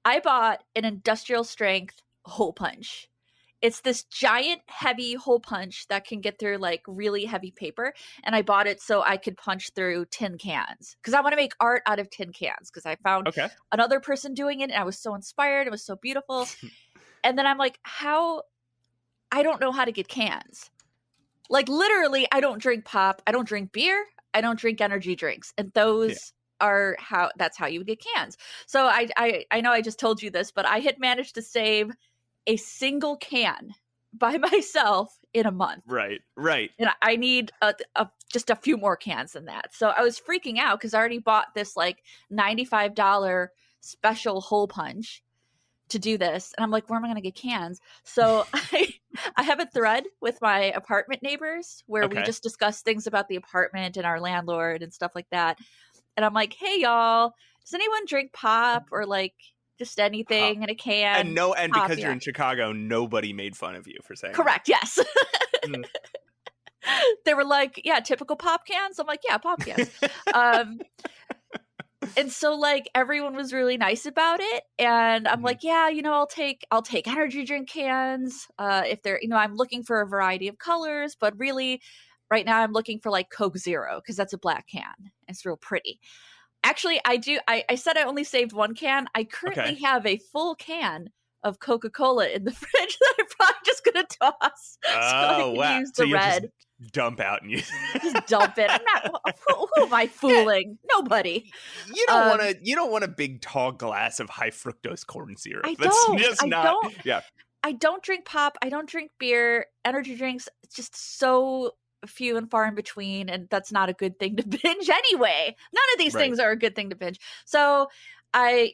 I bought an industrial strength hole punch. It's this giant, heavy hole punch that can get through like really heavy paper. And I bought it so I could punch through tin cans because I want to make art out of tin cans because I found Okay. another person doing it and I was so inspired. It was so beautiful. And then I'm like, I don't know how to get cans. Like literally, I don't drink pop. I don't drink beer. I don't drink energy drinks. And those that's how you would get cans. So I know I just told you this, but I had managed to save a single can by myself in a month. Right. And I need just a few more cans than that. So I was freaking out because I already bought this like $95 special hole punch to do this. And I'm like, where am I going to get cans? So I have a thread with my apartment neighbors where we just discuss things about the apartment and our landlord and stuff like that. And I'm like, hey, y'all, does anyone drink pop or like just anything in a can? And because you're in Chicago, nobody made fun of you for saying correct. that. Yes. They were like, yeah, typical pop cans. I'm like, yeah, pop cans. And so like everyone was really nice about it. And I'm like, yeah, I'll take energy drink cans. If they're, I'm looking for a variety of colors, but really right now I'm looking for like Coke Zero because that's a black can. It's real pretty. Actually, I said I only saved one can. I currently have a full can of Coca-Cola in the fridge that I'm probably just going to toss. Oh, so I can wow. use the red. Just dump out and use Just dump it. I'm not, who am I fooling? Nobody. You don't want a big tall glass of high fructose corn syrup. I don't drink pop. I don't drink beer. Energy drinks, it's just so few and far in between, and that's not a good thing to binge anyway. None of these things are a good thing to binge. So I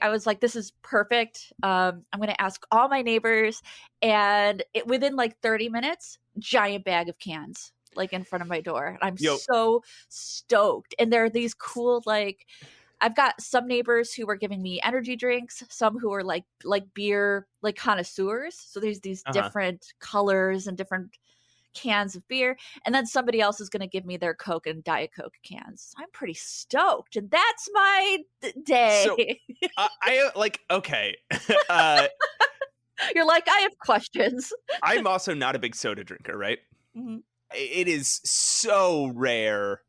was like, this is perfect. I'm going to ask all my neighbors, and within like 30 minutes, giant bag of cans like in front of my door. I'm so stoked. And there are these cool, like, I've got some neighbors who were giving me energy drinks, some who are like beer, like connoisseurs. So there's these different colors and different cans of beer, and then somebody else is going to give me their Coke and Diet Coke cans. I'm pretty stoked, and that's my day. So I like, okay. You're like, I have questions. I'm also not a big soda drinker, right? Mm-hmm. It is so rare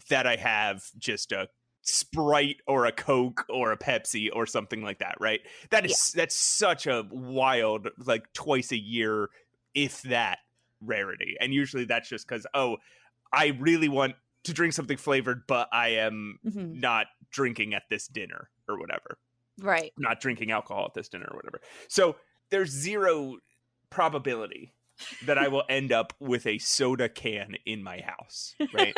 that I have just a Sprite or a Coke or a Pepsi or something like that, right? That's such a wild, like twice a year, if that, rarity. And usually that's just because, I really want to drink something flavored, but I am not drinking at this dinner or whatever. Right. Not drinking alcohol at this dinner or whatever. So there's zero probability that I will end up with a soda can in my house, right?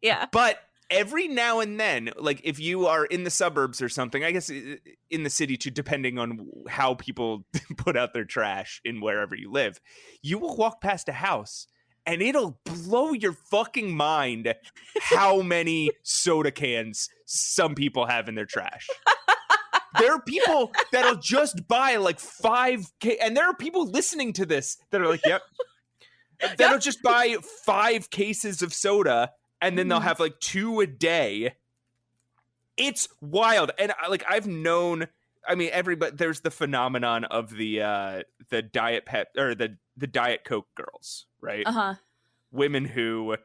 Yeah. But every now and then, like if you are in the suburbs or something, I guess in the city too, depending on how people put out their trash in wherever you live, you will walk past a house and it'll blow your fucking mind how many soda cans some people have in their trash. There are people that'll just buy like 5 and there are people listening to this that are like, yep. That'll just buy 5 cases of soda and then they'll have like 2 a day. It's wild. And I've known, I mean, everybody, there's the phenomenon of the Diet Pep or the Diet Coke girls, right? Women who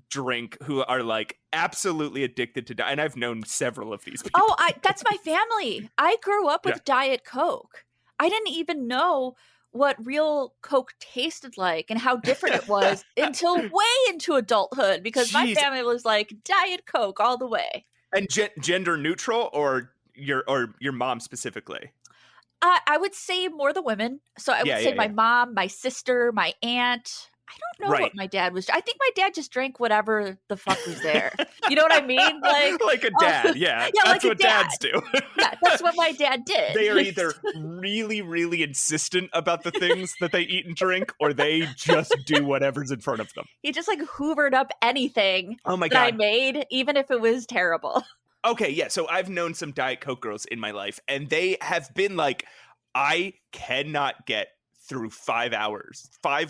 drink, who are like absolutely addicted to and I've known several of these people. That's my family. I grew up with Diet Coke. I didn't even know what real Coke tasted like and how different it was until way into adulthood, because my family was like Diet Coke all the way. And gender neutral, or your mom specifically? I would say more the women. So I would say my mom, my sister, my aunt. I don't know what my dad was. I think my dad just drank whatever the fuck was there. You know what I mean? Like a dad. That's like what dads do. Yeah, that's what my dad did. They are either really, really insistent about the things that they eat and drink, or they just do whatever's in front of them. He just like hoovered up anything that I made, even if it was terrible. Okay, yeah. So I've known some Diet Coke girls in my life, and they have been like, I cannot get through 5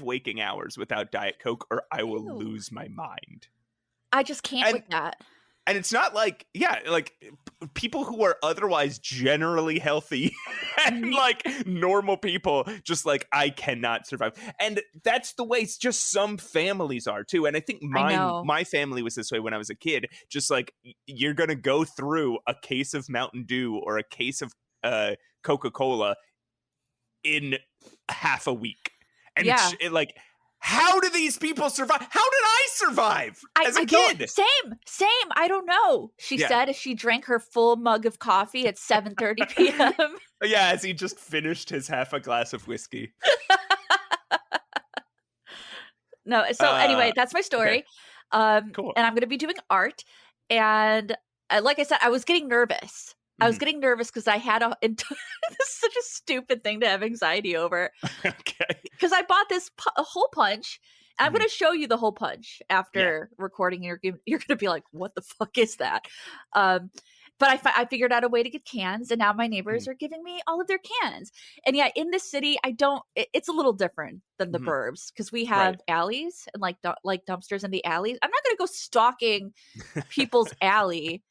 waking hours without Diet Coke, or I will lose my mind. I just can't with that. And it's not like, people who are otherwise generally healthy and like normal people, just like, I cannot survive. And that's the way it's just some families are too. And I think my family was this way when I was a kid. Just like, you're going to go through a case of Mountain Dew or a case of Coca-Cola in half a week. And like, how do these people survive? How did I survive as a kid? Same. I don't know. She said as she drank her full mug of coffee at 7:30 p.m. Yeah, as he just finished his half a glass of whiskey. No, so anyway, that's my story. Okay. Cool. And I'm going to be doing art. And like I said, I was getting nervous. I was getting nervous because I had this is such a stupid thing to have anxiety over. Okay. Because I bought this hole punch. And I'm going to show you the hole punch after recording. You're going to be like, what the fuck is that? But I figured out a way to get cans. And now my neighbors are giving me all of their cans. And yeah, in this city, it's a little different than the burbs. Because we have alleys and like dumpsters in the alleys. I'm not going to go stalking people's alley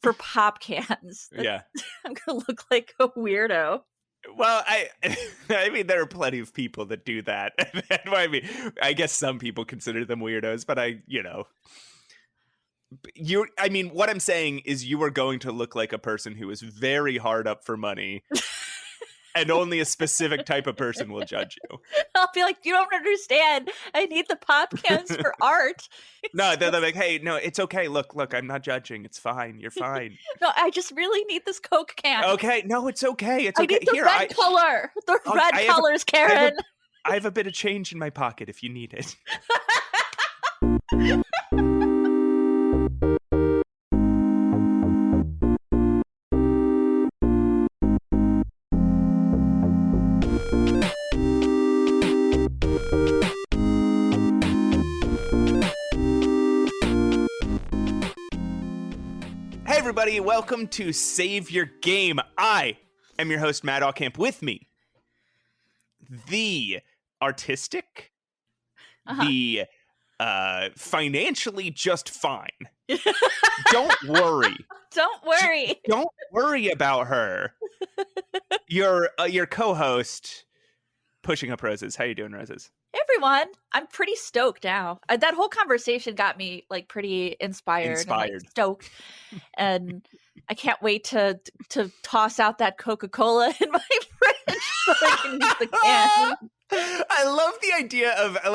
for pop cans. I'm gonna look like a weirdo. Well, I mean, there are plenty of people that do that. I mean, I guess some people consider them weirdos, but I mean, what I'm saying is you are going to look like a person who is very hard up for money. And only a specific type of person will judge you. I'll be like, you don't understand. I need the pop cans for art. No, they're like, hey, no, it's okay. Look, I'm not judging. It's fine. You're fine. No, I just really need this Coke can. Okay, no, it's okay. It's okay. I need the red color. The red colors, Karen. I have a bit of change in my pocket if you need it. Hey everybody, welcome to Save Your Game. I am your host, Matt Allcamp. With me, the artistic, the financially just fine. Don't worry. Don't worry. Don't worry about her. Your co-host, Pushing Up Roses. How you doing, Roses? Hey everyone, I'm pretty stoked now. That whole conversation got me like pretty inspired. And, like, stoked, and I can't wait to toss out that Coca-Cola in my fridge so I can use the can. I love the idea of I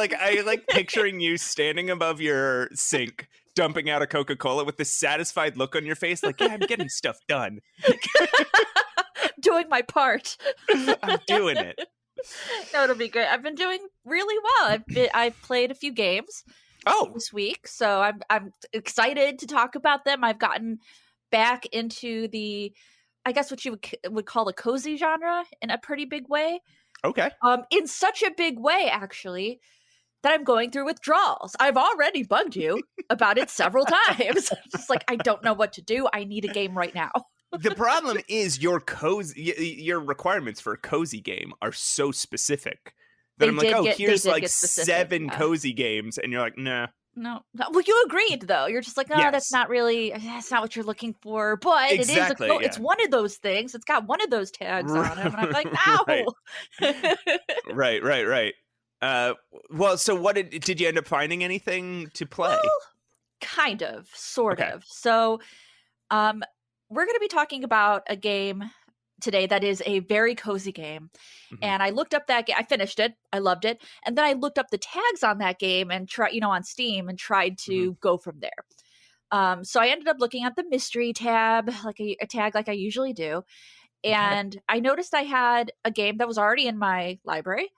like picturing you standing above your sink, dumping out a Coca-Cola with this satisfied look on your face, like, yeah, I'm getting stuff done, doing my part. I'm doing it. No, it'll be great. I've been doing really well. I've played a few games this week, so I'm excited to talk about them. I've gotten back into the, I guess what you would call the cozy genre in a pretty big way. Okay. In such a big way, actually, that I'm going through withdrawals. I've already bugged you about it several times. Just like, I don't know what to do. I need a game right now. The problem is your requirements for a cozy game are so specific that I'm like, here's like 7 cozy games, and you're like, nah. No. Well, you agreed though. You're just like, no, that's not what you're looking for. But exactly, it's one of those things. It's got one of those tags on it. And I'm like, no. Right. Well, so what did you end up finding anything to play? Well, kind of, sort of. So, we're going to be talking about a game today that is a very cozy game. And I looked up that game. I finished it. I loved it. And then I looked up the tags on that game and on Steam and tried to go from there. So I ended up looking at the mystery tab, like a tag like I usually do. And I noticed I had a game that was already in my library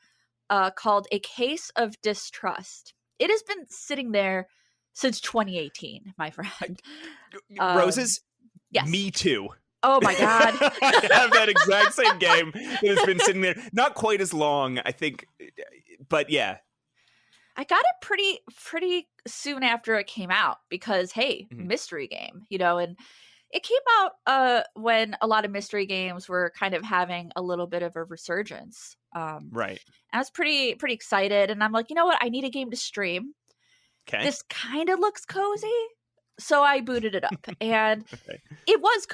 called A Case of Mistrust. It has been sitting there since 2018, my friend. Roses? Yes. Me too. Oh my God. I have that exact same game that has been sitting there. Not quite as long, I think, but yeah. I got it pretty soon after it came out because, hey, mystery game, and it came out when a lot of mystery games were kind of having a little bit of a resurgence. Right. I was pretty excited, and I'm like, you know what? I need a game to stream. Okay. This kind of looks cozy. So I booted it up, and Okay. it was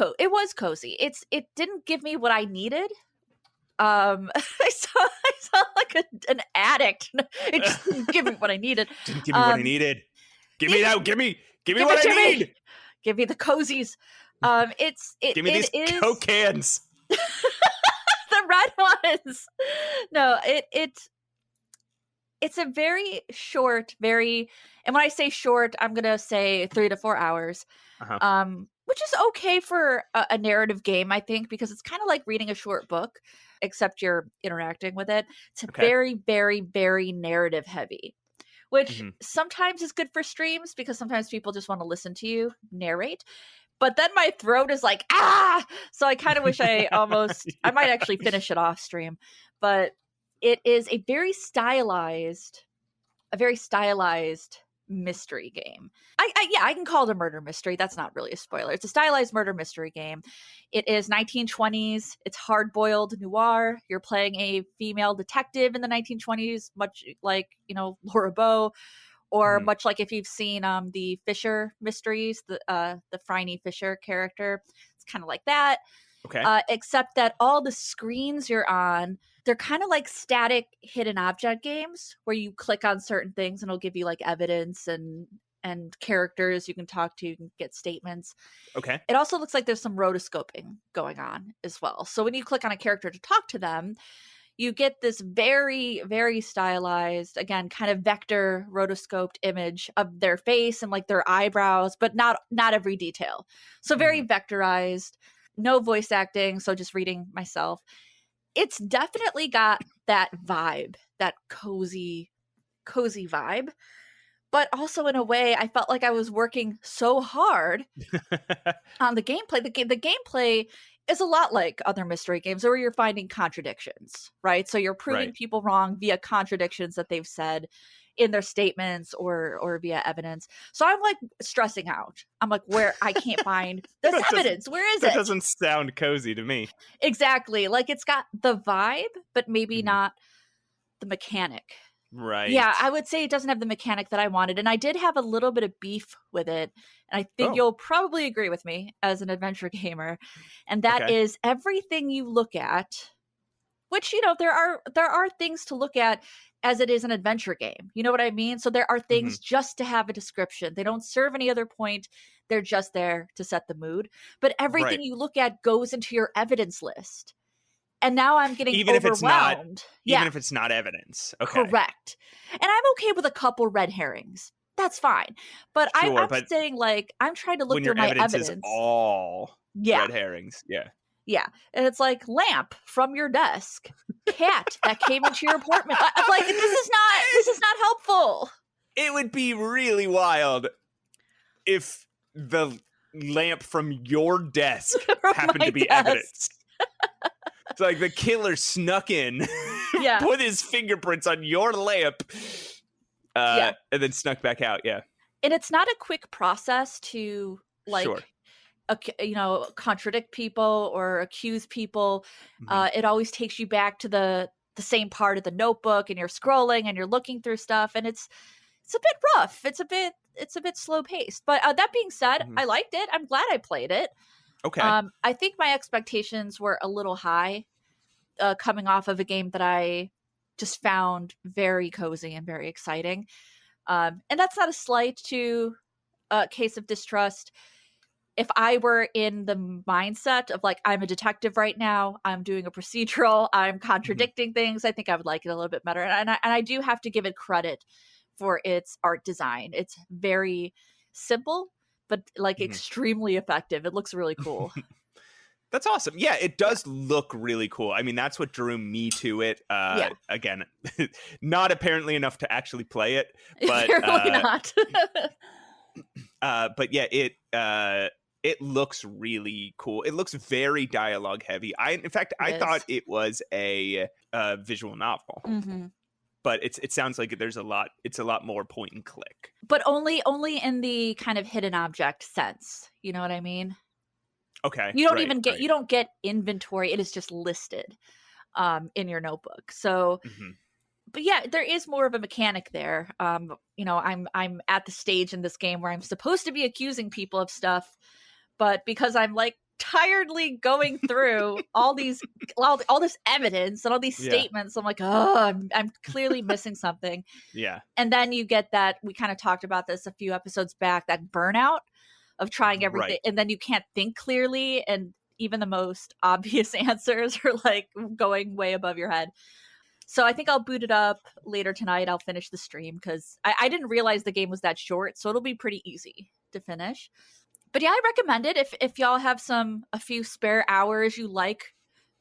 cozy. It didn't give me what I needed. I saw like an addict. It just didn't give me what I needed. Didn't give me what I needed. Give me now. Give me Give what it I to me. need. Give me the cozies. Give me these Coke cans. The red ones. No, it's a very short, and when I say short, I'm gonna say 3 to 4 hours. Which is okay for a narrative game, I think, because it's kind of like reading a short book, except you're interacting with it. It's very, very, very narrative heavy, which sometimes is good for streams because sometimes people just want to listen to you narrate. But then my throat is like, ah! So I kind of wish I might actually finish it off stream. But it is a very stylized mystery game. I can call it a murder mystery. That's not really a spoiler. It's a stylized murder mystery game. It is 1920s. It's hard-boiled noir. You're playing a female detective in the 1920s, much like, Laura Bow, or much like if you've seen the Fisher mysteries, the Phryne Fisher character. It's kind of like that. Okay. Except that all the screens you're on, they're kind of like static hidden object games where you click on certain things and it'll give you like evidence and characters you can talk to, you can get statements. Okay. It also looks like there's some rotoscoping going on as well. So when you click on a character to talk to them, you get this very, very stylized, again, kind of vector rotoscoped image of their face and like their eyebrows, but not every detail. So very vectorized. No voice acting, so just reading myself. It's definitely got that vibe, that cozy vibe. But also in a way, I felt like I was working so hard on the gameplay. The gameplay is a lot like other mystery games where you're finding contradictions, right? So you're proving people wrong via contradictions that they've said in their statements or via evidence. So I'm like stressing out. I'm like, where I can't find this evidence. Where is it? That doesn't sound cozy to me. Exactly. Like it's got the vibe, but maybe not the mechanic. Right. Yeah, I would say it doesn't have the mechanic that I wanted. And I did have a little bit of beef with it. And I think you'll probably agree with me as an adventure gamer. And that is everything you look at, which, there are things to look at as it is an adventure game. You know what I mean? So there are things just to have a description. They don't serve any other point. They're just there to set the mood. But everything you look at goes into your evidence list. And now I'm getting overwhelmed. Even if it's not evidence. Okay. Correct. And I'm okay with a couple red herrings. That's fine. But I'm saying, like, I'm trying to look through my evidence. Is all red herrings. Yeah. Yeah. And it's like, lamp from your desk. Cat that came into your apartment. I'm like, this is not helpful. It would be really wild if the lamp from your desk happened to be evidence. It's like the killer snuck in, put his fingerprints on your lamp, and then snuck back out. Yeah. And it's not a quick process to, like, contradict people or accuse people. It always takes you back to the same part of the notebook, and you're scrolling and you're looking through stuff, and it's a bit rough. It's a bit slow paced. But that being said, I liked it. I'm glad I played it. Okay. I think my expectations were a little high, coming off of a game that I just found very cozy and very exciting. And that's not a slight to Case of Distrust. If I were in the mindset of like, I'm a detective right now, I'm doing a procedural, I'm contradicting things, I think I would like it a little bit better. And I do have to give it credit for its art design. It's very simple, but like extremely effective. It looks really cool. That's awesome. Yeah, it does look really cool. I mean, that's what drew me to it. Again, not apparently enough to actually play it, but apparently not. But yeah, it looks really cool. It looks very dialogue heavy. I thought it was a visual novel. But it sounds like it's a lot more point and click. But only in the kind of hidden object sense. You know what I mean? Okay. You don't you don't get inventory. It is just listed in your notebook. So but yeah, there is more of a mechanic there. I'm at the stage in this game where I'm supposed to be accusing people of stuff, but because I'm like tiredly going through all this evidence and all these statements, I'm like, oh, I'm clearly missing something. Yeah. And then you get that, we kind of talked about this a few episodes back, that burnout of trying everything, and then you can't think clearly, and even the most obvious answers are like going way above your head. So I think I'll boot it up later tonight. I'll finish the stream because I didn't realize the game was that short, so it'll be pretty easy to finish. But yeah, I recommend it if y'all have a few spare hours. You like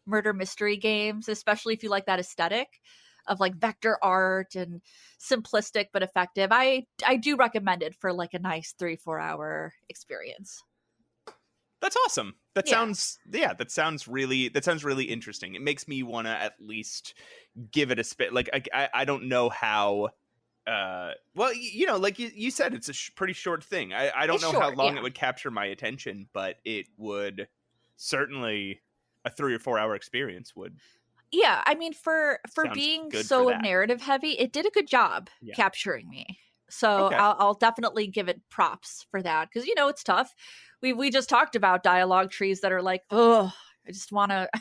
murder mystery games, especially if you like that aesthetic of like vector art and simplistic but effective. I do recommend it for like a nice 3-4 hour experience. That's awesome. That sounds really interesting. It makes me want to at least give it a spit. Like I don't know how well, like you said, it's a pretty short thing. I don't know how long it would capture my attention, but it would certainly, a 3 or 4 hour experience would. Yeah, I mean, for being so narrative heavy, it did a good job capturing me. So I'll definitely give it props for that, because it's tough. We just talked about dialogue trees that are like, oh, I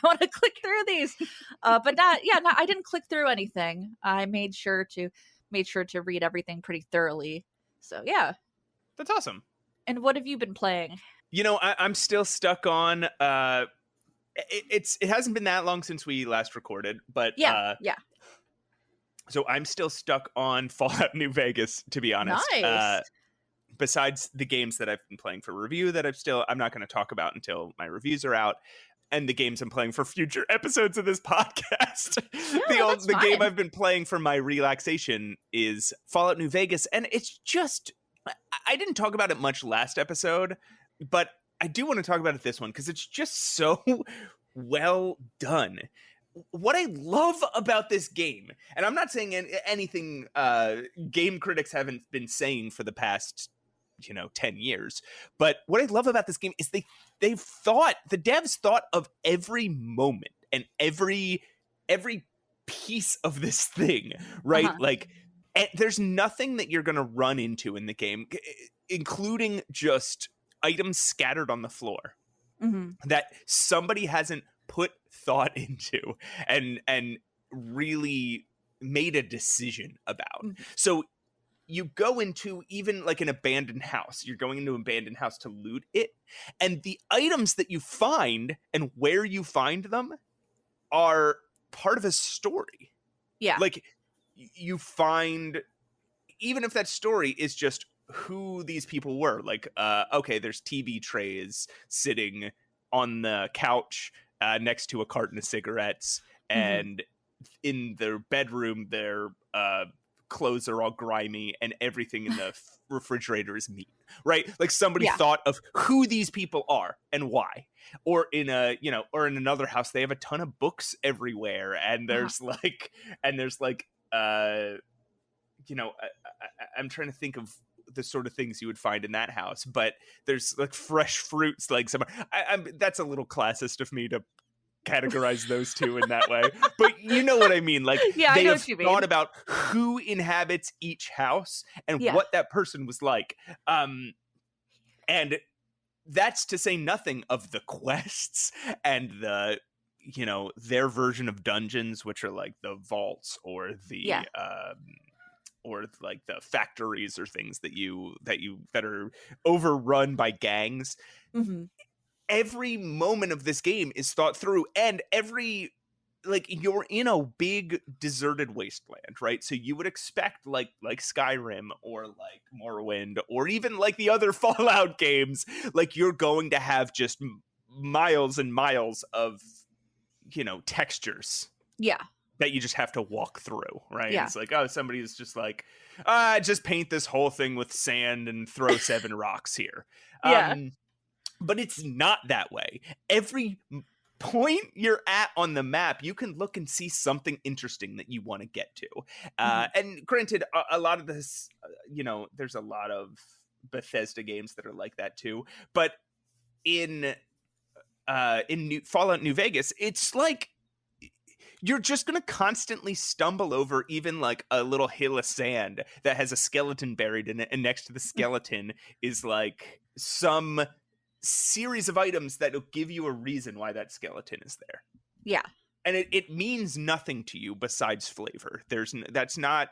want to click through these, but I didn't click through anything. I made sure to read everything pretty thoroughly. So yeah, that's awesome. And what have you been playing? I'm still stuck on. It hasn't been that long since we last recorded, but yeah. So I'm still stuck on Fallout New Vegas, to be honest. Nice. Besides the games that I've been playing for review that I'm not going to talk about until my reviews are out, and the games I'm playing for future episodes of this podcast. The game I've been playing for my relaxation is Fallout New Vegas, and it's just, I didn't talk about it much last episode, but I do want to talk about it this one because it's just so well done. What I love about this game, and I'm not saying anything game critics haven't been saying for the past 10 years, but what I love about this game is the devs thought of every moment and every piece of this thing, right? Like, and there's nothing that you're going to run into in the game, including just items scattered on the floor that somebody hasn't put thought into and really made a decision about. So you go into even like an abandoned house. You're going into an abandoned house to loot it, and the items that you find and where you find them are part of a story. Yeah, like you find, even if that story is just who these people were, like okay, there's TV trays sitting on the couch next to a carton of cigarettes, and in their bedroom their clothes are all grimy and everything in the refrigerator is meat, right? Like somebody thought of who these people are and why. Or in or in another house they have a ton of books everywhere, and there's I'm trying to think of the sort of things you would find in that house, but there's like fresh fruits, like that's a little classist of me to categorize those two in that way, but you know what I mean. Like, they have thought about who inhabits each house and what that person was like, and that's to say nothing of the quests and the their version of dungeons, which are like the vaults or the or like the factories or things that are overrun by gangs. Every moment of this game is thought through, and you're in a big deserted wasteland, right? So you would expect like Skyrim or like Morrowind or even like the other Fallout games, like you're going to have just miles and miles of textures that you just have to walk through, right? It's like, oh, somebody's just like, just paint this whole thing with sand and throw 7 rocks here. But it's not that way. Every point you're at on the map, you can look and see something interesting that you want to get to. And granted, a lot of this, there's a lot of Bethesda games that are like that too. But in Fallout New Vegas, it's like you're just going to constantly stumble over even like a little hill of sand that has a skeleton buried in it. And next to the skeleton is like some series of items that'll give you a reason why that skeleton is there. Yeah. And it means nothing to you besides flavor. It's not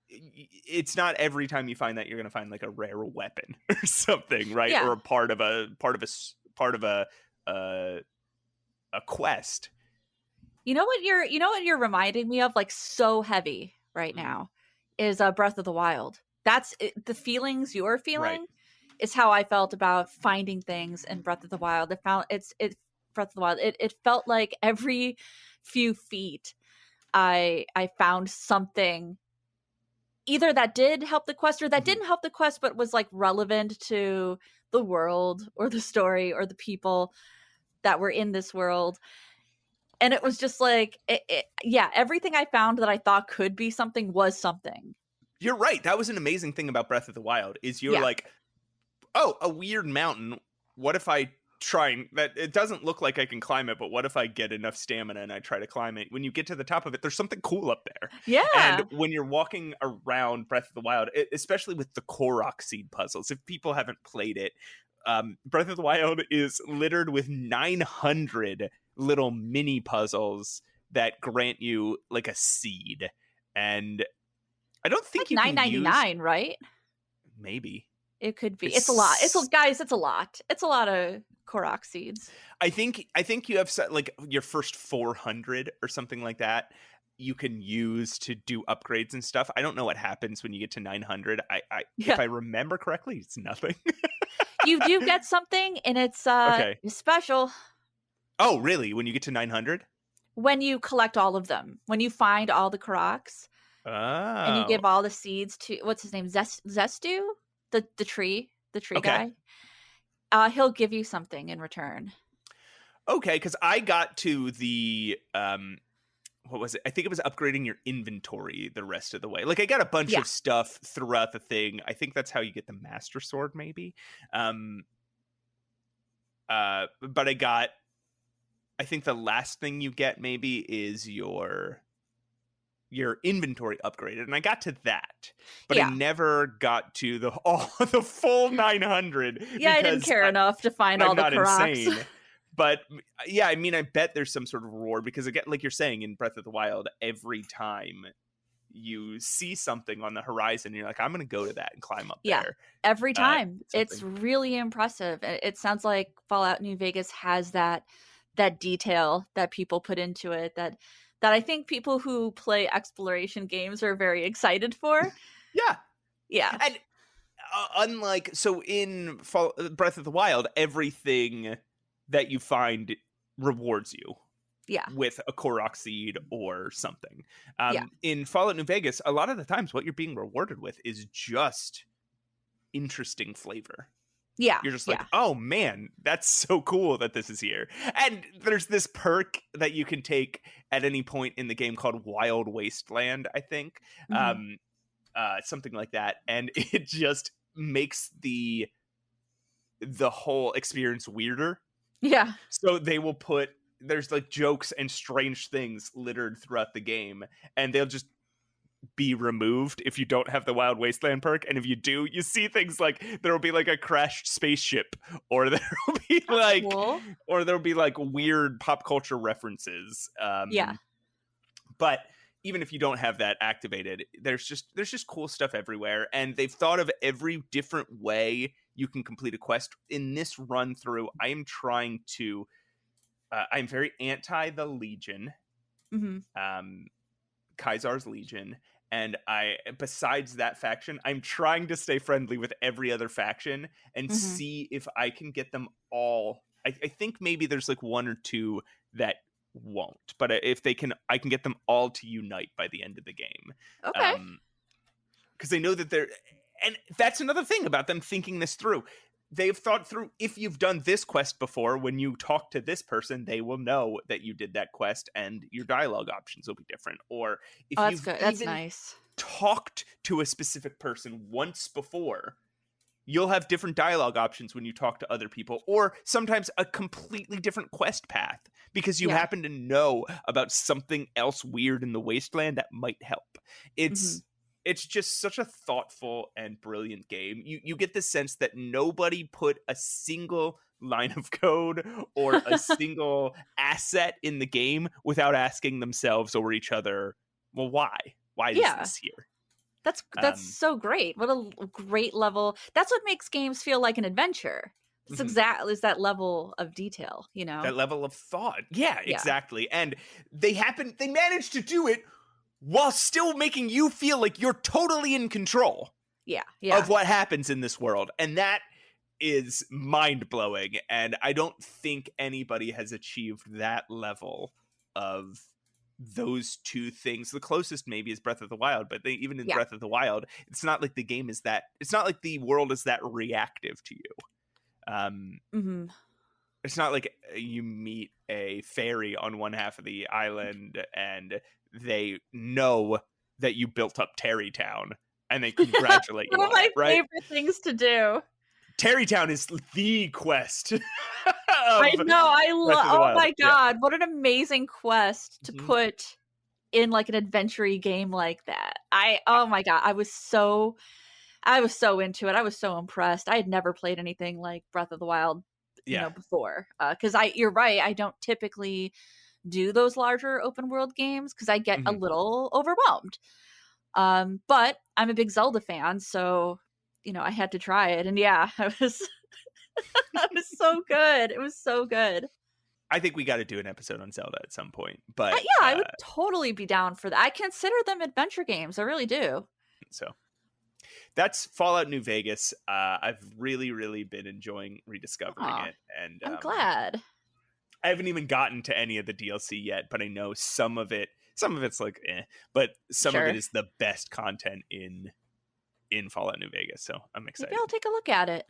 every time you find that you're going to find like a rare weapon or something, right? Yeah. Or a part of a quest. You know what you're reminding me of, like, so heavy right now, is Breath of the Wild. That's it, the feelings you're feeling is how I felt about finding things in Breath of the Wild. Breath of the Wild. It felt like every few feet I found something either that did help the quest or that didn't help the quest but was like relevant to the world or the story or the people that were in this world. And it was just like, everything I found that I thought could be something was something. You're right. That was an amazing thing about Breath of the Wild is you're like, oh, a weird mountain. What if I try that? It doesn't look like I can climb it, but what if I get enough stamina and I try to climb it? When you get to the top of it, there's something cool up there. Yeah. And when you're walking around Breath of the Wild, especially with the Korok seed puzzles, if people haven't played it, Breath of the Wild is littered with 900 little mini puzzles that grant you like a seed. And I don't think like you can $9.99, right? Maybe. It could be. It's a lot. It's a lot. It's a lot of Korok seeds. I think you have like your first 400 or something like that you can use to do upgrades and stuff. I don't know what happens when you get to 900. If I remember correctly, it's nothing. You do get something, and it's special. Oh, really? When you get to 900? When you collect all of them. When you find all the Koroks. Oh. And you give all the seeds to, what's his name? Zestu? The tree guy. He'll give you something in return. Okay, because I got to the what was it? I think it was upgrading your inventory the rest of the way. Like I got a bunch of stuff throughout the thing. I think that's how you get the Master Sword, maybe. But I think the last thing you get maybe is your inventory upgraded, and I got to that, but I never got to the full 900. Yeah, I didn't care enough to find all the Koroks. Insane. But yeah, I mean, I bet there's some sort of reward because again, like you're saying in Breath of the Wild, every time you see something on the horizon, you're like, I'm going to go to that and climb up there. Every time. It's really impressive. It sounds like Fallout New Vegas has that detail that people put into it that I think people who play exploration games are very excited for. Yeah. And unlike, so in Breath of the Wild, everything that you find rewards you. With a Korok seed or something. In Fallout New Vegas, a lot of the times what you're being rewarded with is just interesting flavor. Yeah. You're just like, oh man, that's so cool that this is here. And there's this perk that you can take at any point in the game called Wild Wasteland, I think. Something like that. And it just makes the whole experience weirder. Yeah. So they will there's like jokes and strange things littered throughout the game, and they'll just be removed if you don't have the Wild Wasteland perk. And if you do, you see things like there'll be like a crashed spaceship, or there'll be there'll be like weird pop culture references. But even if you don't have that activated, there's just cool stuff everywhere, and they've thought of every different way you can complete a quest. In this run through, I am trying to I'm very anti the Legion, Kaisar's Legion, and besides that faction, I'm trying to stay friendly with every other faction and see if I can get them all. I think maybe there's like one or two that won't, but if I can get them all to unite by the end of the game. Okay. Because they know that and that's another thing about them thinking this through. They've thought through, if you've done this quest before, when you talk to this person, they will know that you did that quest and your dialogue options will be different. Or if you've even talked to a specific person once before, you'll have different dialogue options when you talk to other people, or sometimes a completely different quest path because you happen to know about something else weird in the wasteland that might help. It's just such a thoughtful and brilliant game. You get the sense that nobody put a single line of code or a single asset in the game without asking themselves or each other, well, why is this here? That's so great. What a great level. That's what makes games feel like an adventure. It's exactly is that level of detail, you know, that level of thought. Yeah, exactly. And they managed to do it while still making you feel like you're totally in control of what happens in this world. And that is mind-blowing. And I don't think anybody has achieved that level of those two things. The closest maybe is Breath of the Wild, but even in Breath of the Wild, it's not like the game is that, it's not like the world is that reactive to you. It's not like you meet a fairy on one half of the island and they know that you built up Tarrytown and they congratulate you. One of my favorite things to do. Tarrytown is the quest. I know. Oh my god, what an amazing quest to put in like an adventure-y game like that. Oh my god, I was so into it. I was so impressed. I had never played anything like Breath of the Wild, you know, before. Because you're right, I don't typically do those larger open world games because I get a little overwhelmed. But I'm a big Zelda fan, so you know, I had to try it, and I was it was so good. It was so good. I think we got to do an episode on Zelda at some point, but I would totally be down for that. I consider them adventure games. I really do. So that's Fallout New Vegas. I've really been enjoying rediscovering it, and I'm glad. I haven't even gotten to any of the DLC yet, but I know some of it's like but some of it is the best content in Fallout New Vegas, so I'm excited. Maybe I'll take a look at it.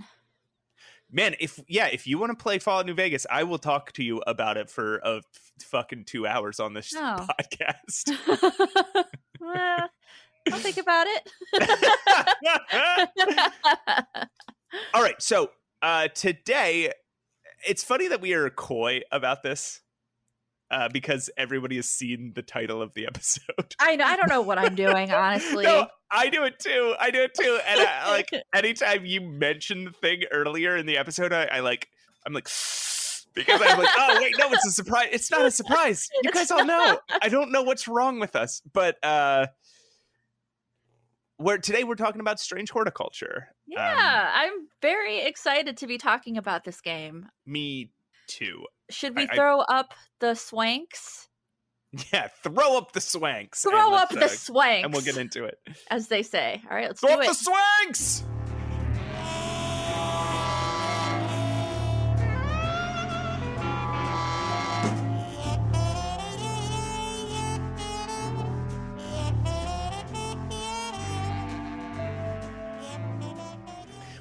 Man, if you want to play Fallout New Vegas, I will talk to you about it for a fucking 2 hours on this podcast. I'll think about it. All right, so today, it's funny that we are coy about this. Because everybody has seen the title of the episode. I know. I don't know what I'm doing, honestly. No, I do it too. And like anytime you mention the thing earlier in the episode, I'm like, because I'm like, oh wait, no, it's a surprise. It's not a surprise. You guys all know. I don't know what's wrong with us, but today we're talking about Strange Horticulture. Yeah, I'm very excited to be talking about this game. Me too. Should we throw up the swanks? Yeah, throw up the swanks. Throw up the swanks. And we'll get into it. As they say. All right, let's throw do up it. The swanks!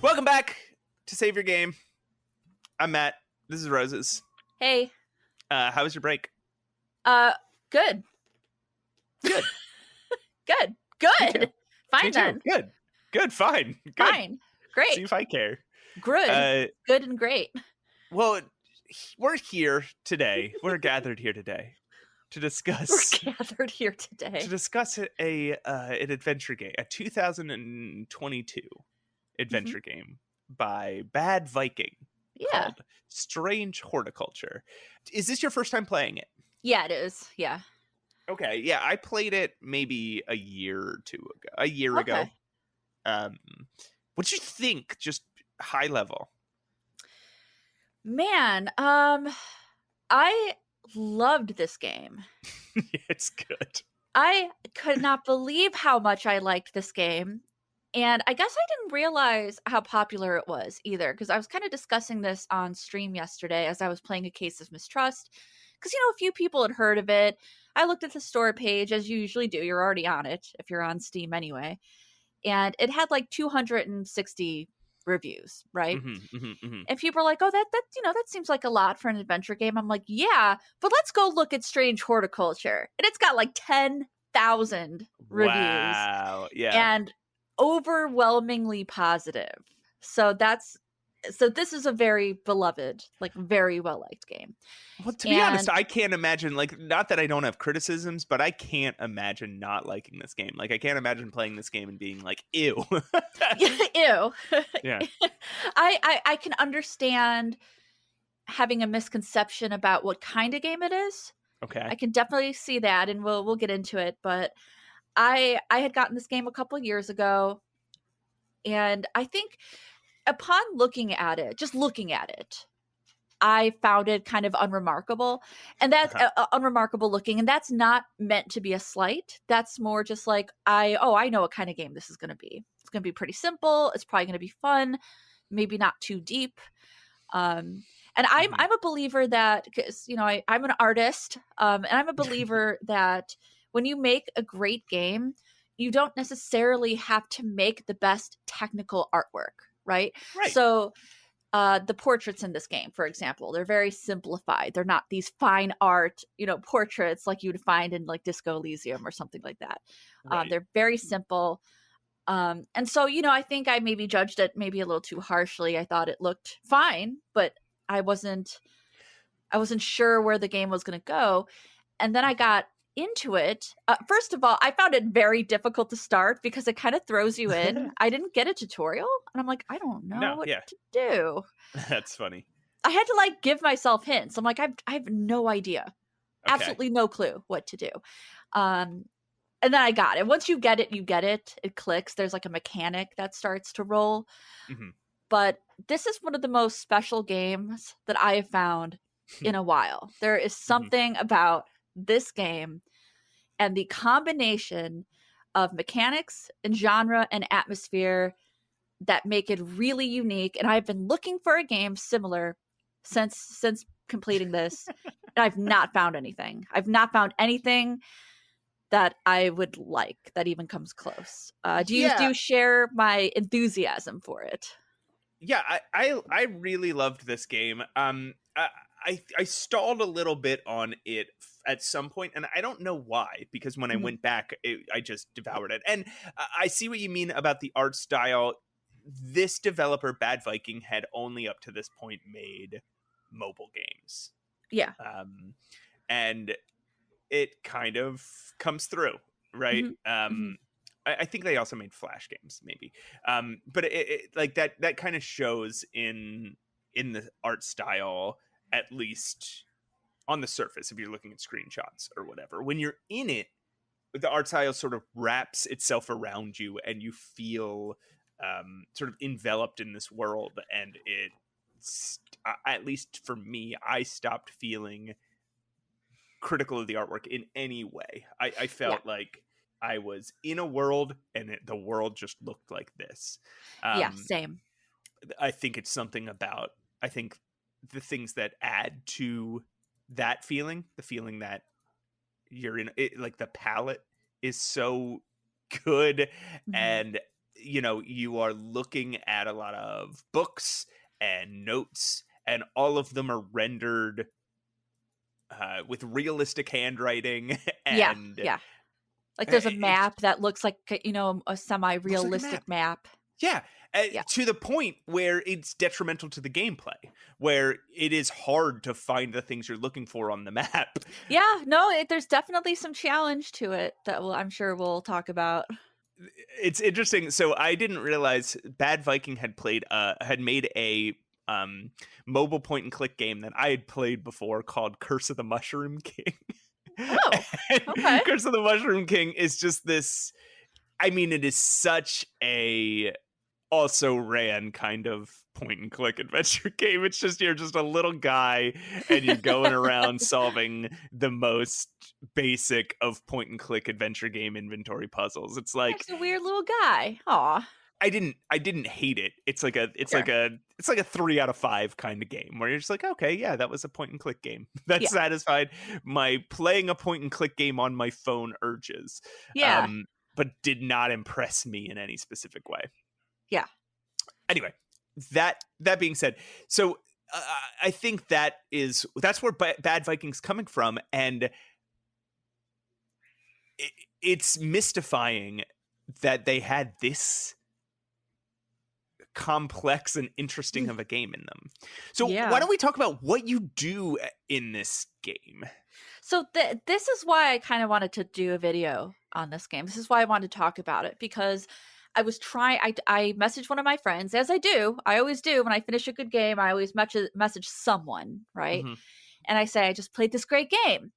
Welcome back to Save Your Game. I'm Matt. This is Roses. Hey. How was your break? Good. Good. Good. Fine then. Good. Fine. Good. Fine. Great. See if I care. Good. Good and great. Well, we're here today. We're gathered here today to discuss. We're gathered here today to discuss an adventure game, a 2022 adventure game by Bad Viking. Called Strange Horticulture. Is this your first time playing it? Yeah, it is. Yeah. Okay. Yeah, I played it maybe a year or two ago. A year ago. What'd you think? Just high level. Man, I loved this game. It's good. I could not believe how much I liked this game. And I guess I didn't realize how popular it was either, because I was kind of discussing this on stream yesterday as I was playing A Case of Mistrust, because, you know, a few people had heard of it. I looked at the store page, as you usually do. You're already on it if you're on Steam anyway. And it had like 260 reviews, right? And people were like, oh, that seems like a lot for an adventure game. I'm like, yeah, but let's go look at Strange Horticulture. And it's got like 10,000 reviews. Wow. Yeah. And overwhelmingly positive. So that's So this is a very beloved, like very well liked game. Well, to be honest, And I can't imagine, like, not that I don't have criticisms, but I can't imagine not liking this game. Like, I can't imagine playing this game and being like, ew. ew. Yeah. I can understand having a misconception about what kind of game it is. Okay. I can definitely see that, and we'll get into it. But I had gotten this game a couple years ago, and I think upon just looking at it, I found it kind of unremarkable, and that's unremarkable looking, and that's not meant to be a slight. That's more just like I know what kind of game this is going to be. It's going to be pretty simple. It's probably going to be fun, maybe not too deep. And I'm a believer that, because I'm an artist, and I'm a believer that when you make a great game, you don't necessarily have to make the best technical artwork, right? Right. So the portraits in this game, for example, they're very simplified. They're not these fine art, portraits like you would find in like Disco Elysium or something like that. Right. They're very simple. And so, I think I maybe judged it maybe a little too harshly. I thought it looked fine, but I wasn't sure where the game was going to go. And then I got into it. First of all, I found it very difficult to start because it kind of throws you in. I didn't get a tutorial, and I'm like, I don't know what to do. That's funny. I had to like give myself hints. I'm like, I have no idea. Okay. Absolutely no clue what to do. And then I got it. Once you get it, you get it. It clicks. There's like a mechanic that starts to roll. Mm-hmm. But this is one of the most special games that I have found in a while. There is something about this game and the combination of mechanics and genre and atmosphere that make it really unique. And I've been looking for a game similar since completing this, and I've not found anything. I've not found anything that I would like that even comes close. Do you share my enthusiasm for it? Yeah, I really loved this game. I stalled a little bit on it at some point, and I don't know why, because when I went back, I just devoured it. And I see what you mean about the art style. This developer, Bad Viking, had only up to this point made mobile games. Yeah. And it kind of comes through, right? I think they also made Flash games, maybe. But it like that kind of shows in the art style, at least on the surface, if you're looking at screenshots or whatever. When you're in it, the art style sort of wraps itself around you, and you feel sort of enveloped in this world. And it's, at least for me, I stopped feeling critical of the artwork in any way. I felt like I was in a world, and the world just looked like this. Same. I think it's something about, I think the things that add to that feeling, the feeling that you're in it, like the palette is so good. And you are looking at a lot of books and notes, and all of them are rendered with realistic handwriting. And like there's a map that looks like a semi-realistic map. To the point where it's detrimental to the gameplay, where it is hard to find the things you're looking for on the map. There's definitely some challenge to it that I'm sure we'll talk about. It's interesting. So I didn't realize Bad Viking had made a mobile point and click game that I had played before called Curse of the Mushroom King. Oh, okay. Curse of the Mushroom King is just this, I mean, it is such a also ran kind of point and click adventure game. It's just, you're just a little guy, and you're going around solving the most basic of point and click adventure game inventory puzzles. It's like, it's a weird little guy. Aw. I didn't hate it. It's like a 3 out of 5 kind of game where you're just like, okay, yeah, that was a point and click game. That satisfied my playing a point and click game on my phone urges. But did not impress me in any specific way. Yeah. Anyway, that being said, so I think that's where Bad Viking's coming from, and it's mystifying that they had this complex and interesting of a game in them. So why Yeah. don't we talk about what you do in this game? So this is why I kind of wanted to do a video on this game. This is why I wanted to talk about it, because I was trying. I messaged one of my friends, as I do. I always do when I finish a good game. I always message someone, right? Mhm. And I say, I just played this great game.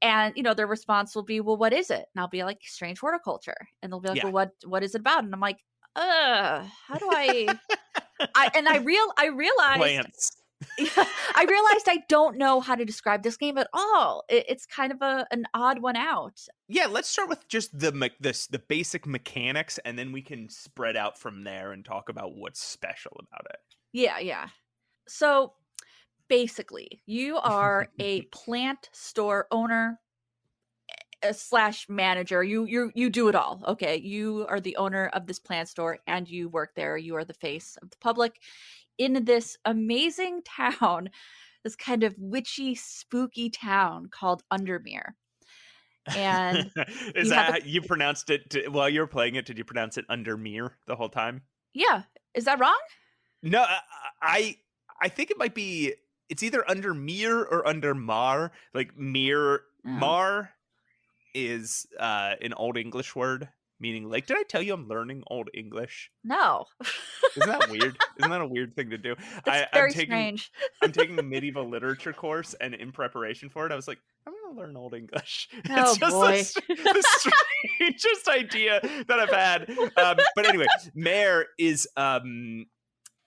And, their response will be, well, what is it? And I'll be like, Strange Horticulture. And they'll be like, Yeah. well, what is it about? And I'm like, how do I realized, Plants. I realized I don't know how to describe this game at all. It's kind of an odd one out. Yeah, let's start with just the basic mechanics, and then we can spread out from there and talk about what's special about it. Yeah. So basically, you are a plant store owner / manager. You do it all. Okay, you are the owner of this plant store, and you work there. You are the face of the public in this amazing town, this kind of witchy, spooky town called Undermere. And Is you have that how you pronounced it while you were playing it? Did you pronounce it Undermere the whole time? yeah, is that wrong? No, I think it might be. It's either Undermere or Undermar. Like mere Oh, mar is an Old English word meaning lake. Did I tell you I'm learning Old English? no. Isn't that weird? Isn't that a weird thing to do? That's very strange. I'm taking a medieval literature course, and in preparation for it, I was like, I'm going to learn Old English. Oh, It's just boy. the strangest idea that I've had. But anyway, mare is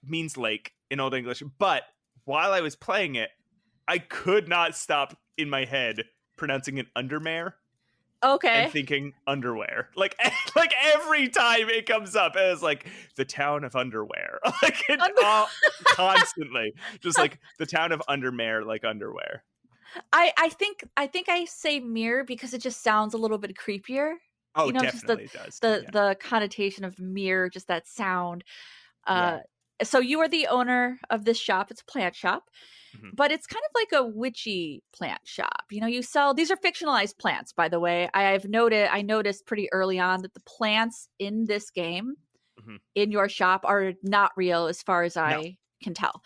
means lake in Old English. But while I was playing it, I could not stop in my head pronouncing it undermare. Okay. And thinking underwear, like every time it comes up, it was like the town of underwear, like constantly, just like the town of Undermare, like underwear. I think I say mirror because it just sounds a little bit creepier. Oh, Just definitely does. the connotation of mirror, just that sound. Yeah. So you are the owner of this shop. It's a plant shop. Mhm. But it's kind of like a witchy plant shop. You sell, these are fictionalized plants, by the way. I noticed pretty early on that the plants in this game, Mhm. in your shop, are not real as far as No. I can tell.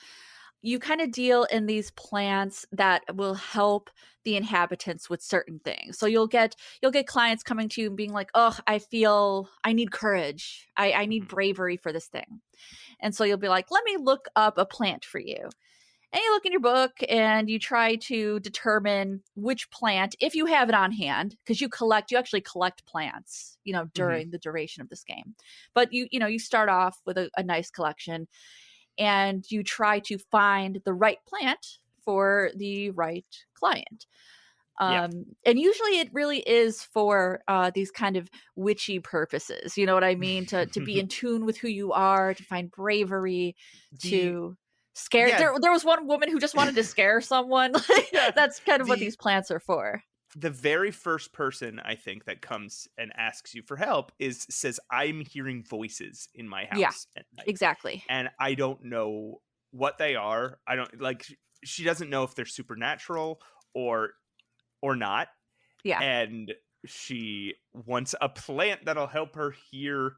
You kind of deal in these plants that will help the inhabitants with certain things. So you'll get clients coming to you and being like, oh, I need courage. I need Mhm. bravery for this thing. And so you'll be like, let me look up a plant for you. And you look in your book and you try to determine which plant, if you have it on hand, because you actually collect plants, during the duration of this game. But you start off with a nice collection, and you try to find the right plant for the right client. Yeah. And usually it really is for these kind of witchy purposes. You know what I mean? To be in tune with who you are, to find bravery, to scare. Yeah. There was one woman who just wanted to scare someone. Yeah, That's kind of what these plants are for. The very first person I think that comes and asks you for help says, I'm hearing voices in my house Yeah, at night. exactly. And I don't know what they are. I don't like. She doesn't know if they're supernatural or not. Yeah. And she wants a plant that'll help her hear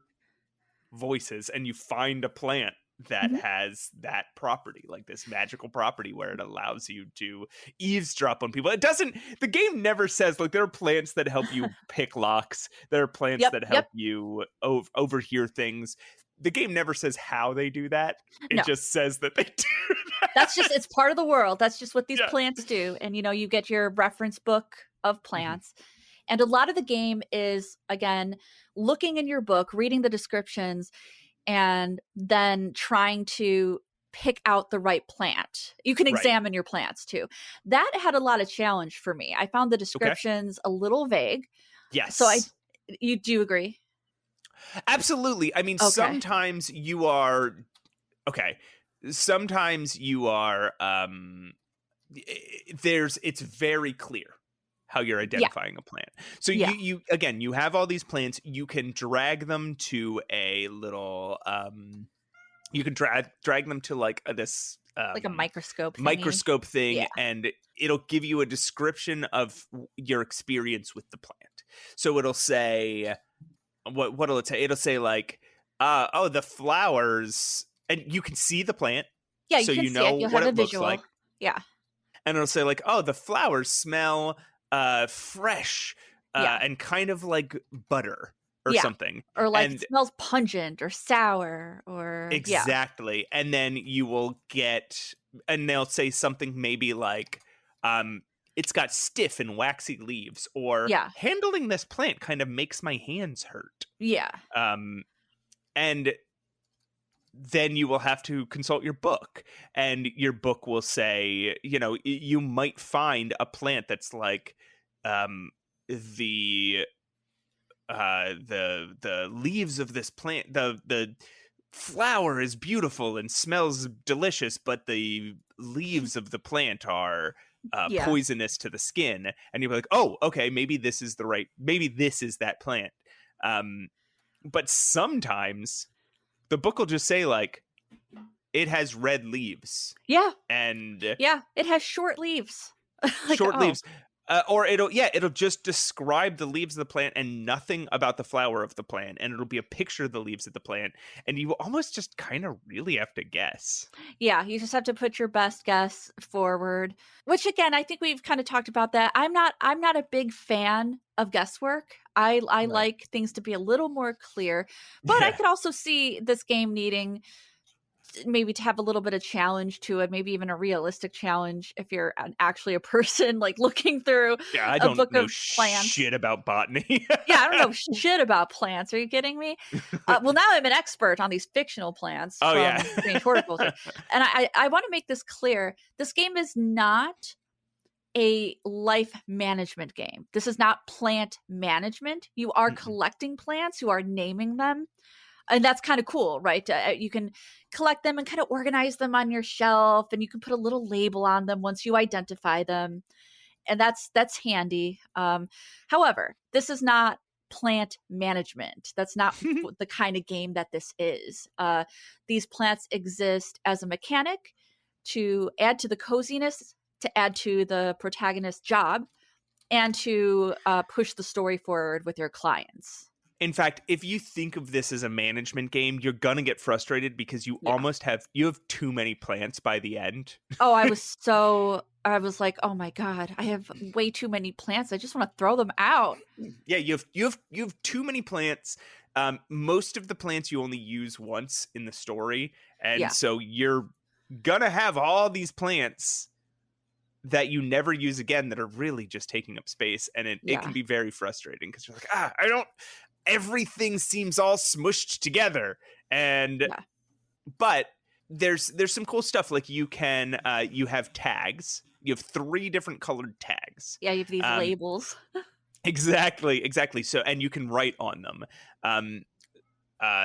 voices, and you find a plant that has that property, like this magical property where it allows you to eavesdrop on people. The game never says, like, there are plants that help you pick locks. There are plants that help you overhear things. The game never says how they do that. It just says that they do that. It's part of the world. That's just what these plants do. And, you get your reference book of plants. And a lot of the game is, again, looking in your book, reading the descriptions, and then trying to pick out the right plant. You can examine your plants too. That had a lot of challenge for me. I found the descriptions a little vague. Yes. So you do agree? Absolutely. I mean, sometimes you are Sometimes you are it's very clear how you're identifying a plant. So you again, you have all these plants. You can drag them to a little you can drag them to like this like a microscope thing, and it'll give you a description of your experience with the plant. So it'll say, what'll it say? It'll say like, the flowers and you can see the plant. Yeah, So you can you see it. know You'll what have a it looks visual. like. Yeah. And it'll say like, oh, the flowers smell fresh Yeah. and kind of like butter or Yeah. something. Or like it And smells pungent or sour or yeah. exactly. And then you will get, and they'll say something maybe like, it's got stiff and waxy leaves, or Yeah. handling this plant kind of makes my hands hurt. Yeah. And then you will have to consult your book, and your book will say, you know, you might find a plant that's like the the leaves of this plant, the flower is beautiful and smells delicious, but the leaves of the plant are Yeah. poisonous to the skin. And you're like, oh, okay, maybe this is that plant. But sometimes the book will just say like, it has red leaves. Yeah. And Yeah. It has short leaves. Like, short oh. leaves. Or it'll just describe the leaves of the plant and nothing about the flower of the plant, and it'll be a picture of the leaves of the plant, and you almost just kind of really have to guess. Yeah, you just have to put your best guess forward. Which again, I think we've kind of talked about that. I'm not a big fan of guesswork. I Right. like things to be a little more clear, but I Yeah. could also see this game needing maybe to have a little bit of challenge to it, maybe even a realistic challenge if you're actually a person like looking through Yeah, I a don't book know of plants. shit about botany. Yeah, I don't know shit about plants. Are you kidding me? Well, now I'm an expert on these fictional plants Oh, from yeah. Strange Horticulture. And I want to make this clear. This game is not a life management game. This is not plant management. You are collecting plants, you are naming them. And that's kind of cool, right? You can collect them and kind of organize them on your shelf, and you can put a little label on them once you identify them. And that's handy. However, this is not plant management. That's not the kind of game that this is. These plants exist as a mechanic to add to the coziness, to add to the protagonist's job, and to push the story forward with your clients. In fact, if you think of this as a management game, you're gonna get frustrated because you Yeah. you have too many plants by the end. Oh, I was like, oh my God, I have way too many plants. I just want to throw them out. Yeah, you have too many plants. Most of the plants you only use once in the story, and Yeah. so you're gonna have all these plants that you never use again that are really just taking up space, and it Yeah. can be very frustrating because you're like, everything seems all smushed together. And Yeah. but there's some cool stuff, like you can you have tags. You have 3 different colored tags. Yeah, you have these labels. Exactly. So, and you can write on them.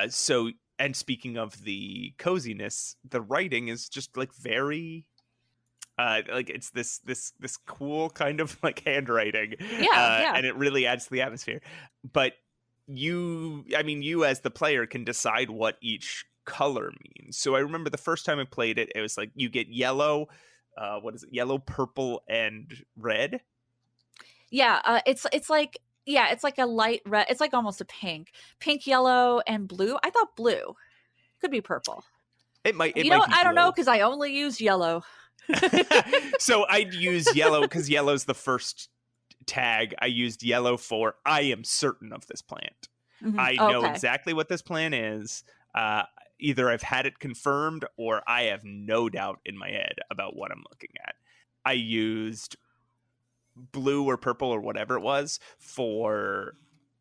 So, and speaking of the coziness, the writing is just like very like it's this cool kind of like handwriting. Yeah. And it really adds to the atmosphere. But you as the player can decide what each color means. So I remember the first time I played it, it was like you get yellow, yellow, purple, and red. Yeah, it's like a light red. It's like almost a pink, yellow, and blue. I thought blue could be purple. It might. I don't know because I only use yellow. So I'd use yellow because yellow's the first tag. I used yellow for I am certain of this plant. Mm-hmm. I know exactly what this plant is. Either I've had it confirmed or I have no doubt in my head about what I'm looking at. I used blue or purple or whatever it was for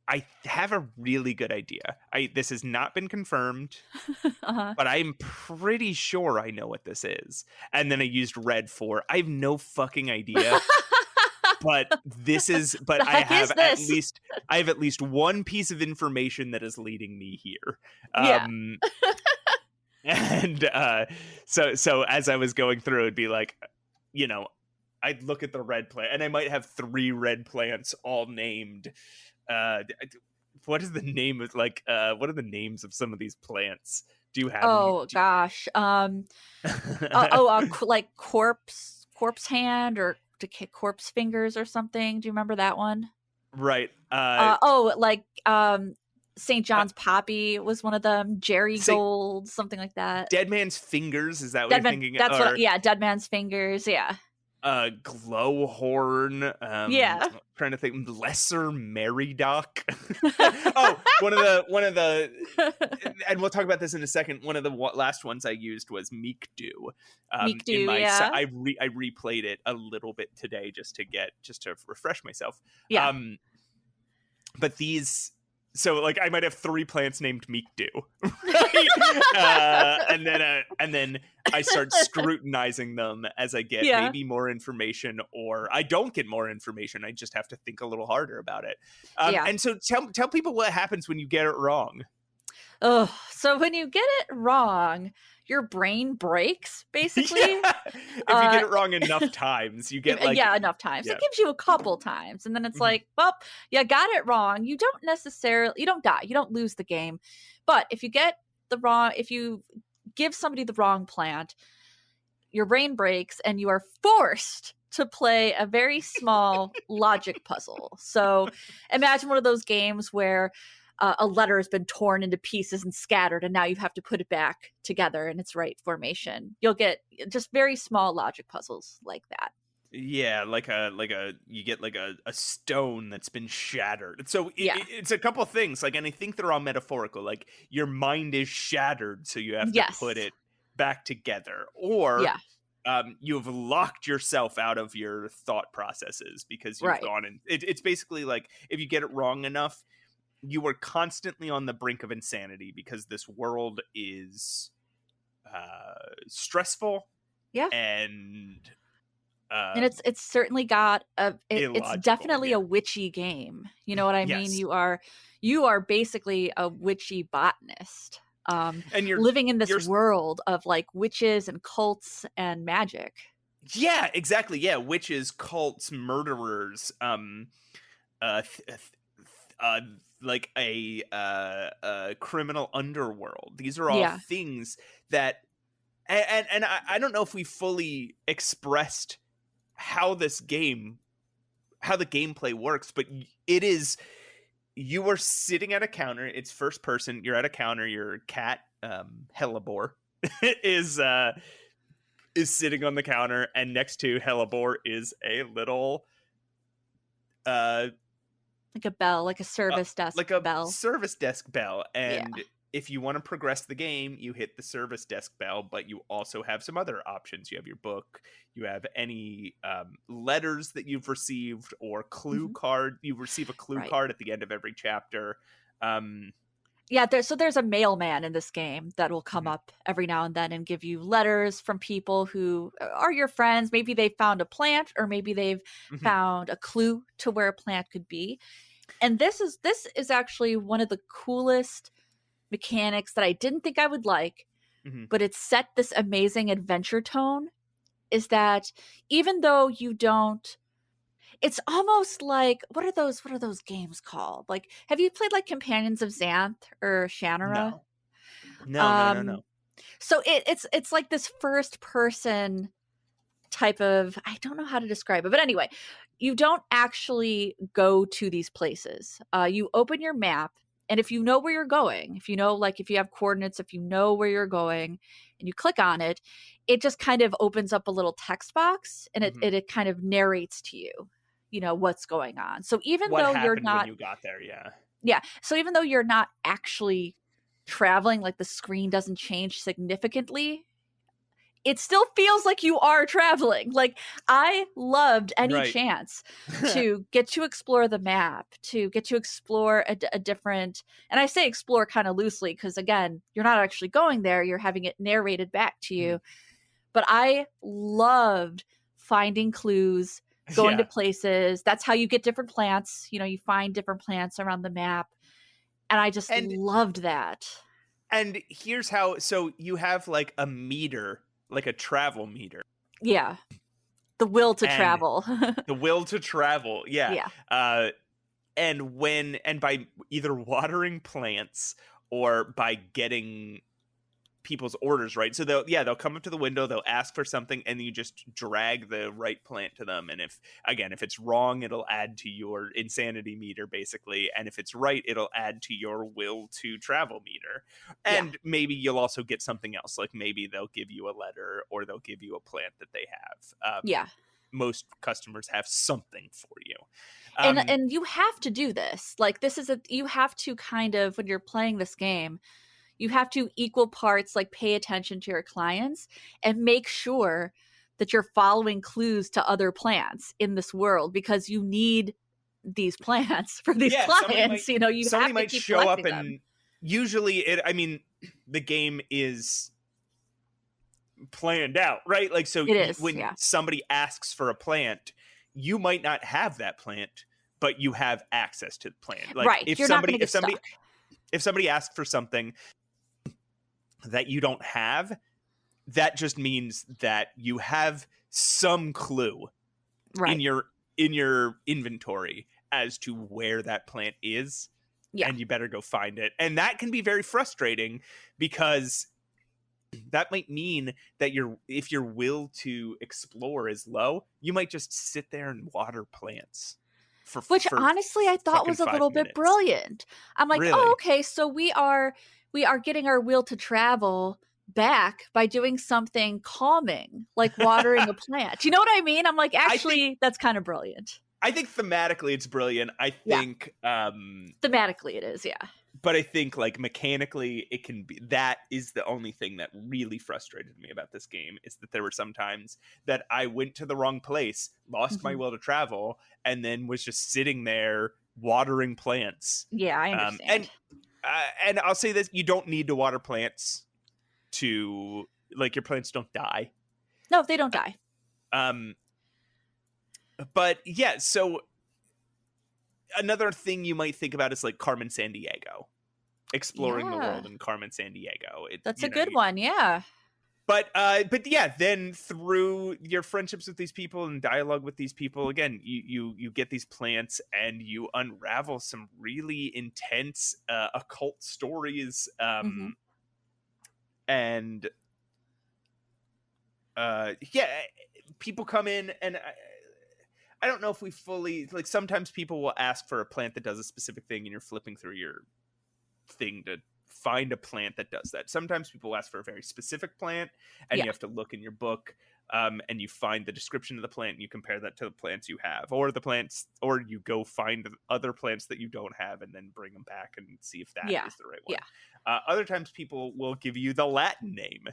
I have a really good idea. This has not been confirmed, but I'm pretty sure I know what this is. And then I used red for I have no fucking idea. But I have at least one piece of information that is leading me here. Yeah. And so as I was going through, it'd be like, I'd look at the red plant, and I might have 3 red plants all named. What is the name of what are the names of some of these plants? Do you have? Oh gosh. Like corpse hand or corpse fingers or something. Do you remember that one? Right. St. John's Poppy was one of them. Jerry Say- Gold, something like that. Dead Man's Fingers, is that what you're thinking? That's what. Yeah, Dead Man's Fingers. Yeah. Glowhorn. Yeah. Trying to think. Lesser Meridoc. Oh, one of the, and we'll talk about this in a second. One of the last ones I used was Meek Dew. Meek Dew, yeah. I replayed it a little bit today just to refresh myself. Yeah. But these. So, like, I might have 3 plants named Meek Dew, right? And then I start scrutinizing them as I get maybe more information, or I don't get more information. I just have to think a little harder about it. And so, tell people what happens when you get it wrong. Oh, so when you get it wrong, your brain breaks, basically. Yeah. If you get it wrong enough times, you get enough times. Yeah. It gives you a couple times, and then it's like, well, you got it wrong. You don't die. You don't lose the game. But if you give somebody the wrong plant, your brain breaks, and you are forced to play a very small logic puzzle. So imagine one of those games where a letter has been torn into pieces and scattered, and now you have to put it back together in its right formation. You'll get just very small logic puzzles like that. Yeah, you get like a stone that's been shattered. So it's a couple things, like, and I think they're all metaphorical. Like, your mind is shattered, so you have to put it back together, or you have locked yourself out of your thought processes because you've gone and it's basically like, if you get it wrong enough, you are constantly on the brink of insanity because this world is stressful. Yeah. And it's certainly got it's definitely a witchy game. You know what I mean? You are basically a witchy botanist. And you're living in this world of like witches and cults and magic. Yeah, exactly. Yeah, witches, cults, murderers, like a criminal underworld. These are all things that, and I don't know if we fully expressed how the gameplay works, but it is, you are sitting at a counter. It's first person. You're at a counter. Your cat, Hellebore, is sitting on the counter, and next to Hellebore is a little, like a bell, like a service desk bell. Like a service desk bell. And if you want to progress the game, you hit the service desk bell, but you also have some other options. You have your book, you have any letters that you've received, or clue card. You receive a clue card at the end of every chapter. There's a mailman in this game that will come up every now and then and give you letters from people who are your friends. Maybe they found a plant, or maybe they've found a clue to where a plant could be. And this is actually one of the coolest mechanics that I didn't think I would like, but it's set this amazing adventure tone, is that even though you don't, it's almost like, what are those games called? Like, have you played like Companions of Xanth or Shannara? No. So it's like this first person type of, I don't know how to describe it, but anyway, you don't actually go to these places. You open your map, and if you know where you're going, if you know, like, if you have coordinates, if you know where you're going and you click on it, it just kind of opens up a little text box, and it kind of narrates to you, you know, what's going on. So even though you're not, when you got there, so even though you're not actually traveling, like the screen doesn't change significantly, it still feels like you are traveling. Like, I loved any chance to get to explore the map, to get to explore a different, and I say explore kind of loosely because, again, you're not actually going there, you're having it narrated back to you. But I loved finding clues, going to places. That's how you get different plants. You know, you find different plants around the map. And I just loved that. And here's how, so you have like a meter, like a travel meter. Yeah. The will to travel. The will to travel. Yeah. And by either watering plants or by getting people's orders, right? So they'll come up to the window, they'll ask for something, and you just drag the right plant to them. And if it's wrong, it'll add to your insanity meter, basically. And if it's right, it'll add to your will to travel meter. And maybe you'll also get something else. Like maybe they'll give you a letter, or they'll give you a plant that they have. Most customers have something for you. And you have to do this. Like, you have to kind of, when you're playing this game, you have to equal parts like pay attention to your clients and make sure that you're following clues to other plants in this world, because you need these plants for these clients. You somebody have to keep show up, them. and usually the game is planned out, right? Like, so when somebody asks for a plant, you might not have that plant, but you have access to the plant. Like, right. You're not going to get stuck. If somebody asks for something that you don't have, that just means that you have some clue in your inventory as to where that plant is, and you better go find it. And that can be very frustrating, because that might mean that if your will to explore is low, you might just sit there and water plants. Which honestly I thought was a little bit brilliant. I'm like, really? Oh, okay, so we are getting our will to travel back by doing something calming, like watering a plant. You know what I mean? I'm like, actually, that's kind of brilliant. I think thematically it's brilliant. I think thematically it is, yeah. But I think, like, mechanically it can be. That is the only thing that really frustrated me about this game, is that there were some times that I went to the wrong place, lost my will to travel, and then was just sitting there watering plants. Yeah, I understand. And I'll say this: you don't need to water plants to, like, your plants don't die. No, they don't die. But yeah, so another thing you might think about is like Carmen Sandiego, exploring the world in Carmen Sandiego. That's a good one, yeah. But yeah, then through your friendships with these people and dialogue with these people, again, you get these plants and you unravel some really intense occult stories. And people come in, and I don't know if we fully, like, sometimes people will ask for a plant that does a specific thing, and you're flipping through your thing to find a plant that does that. Sometimes people ask for a very specific plant, and you have to look in your book, and you find the description of the plant, and you compare that to the plants you have, or you go find other plants that you don't have, and then bring them back and see if that is the right one. Other times people will give you the Latin name,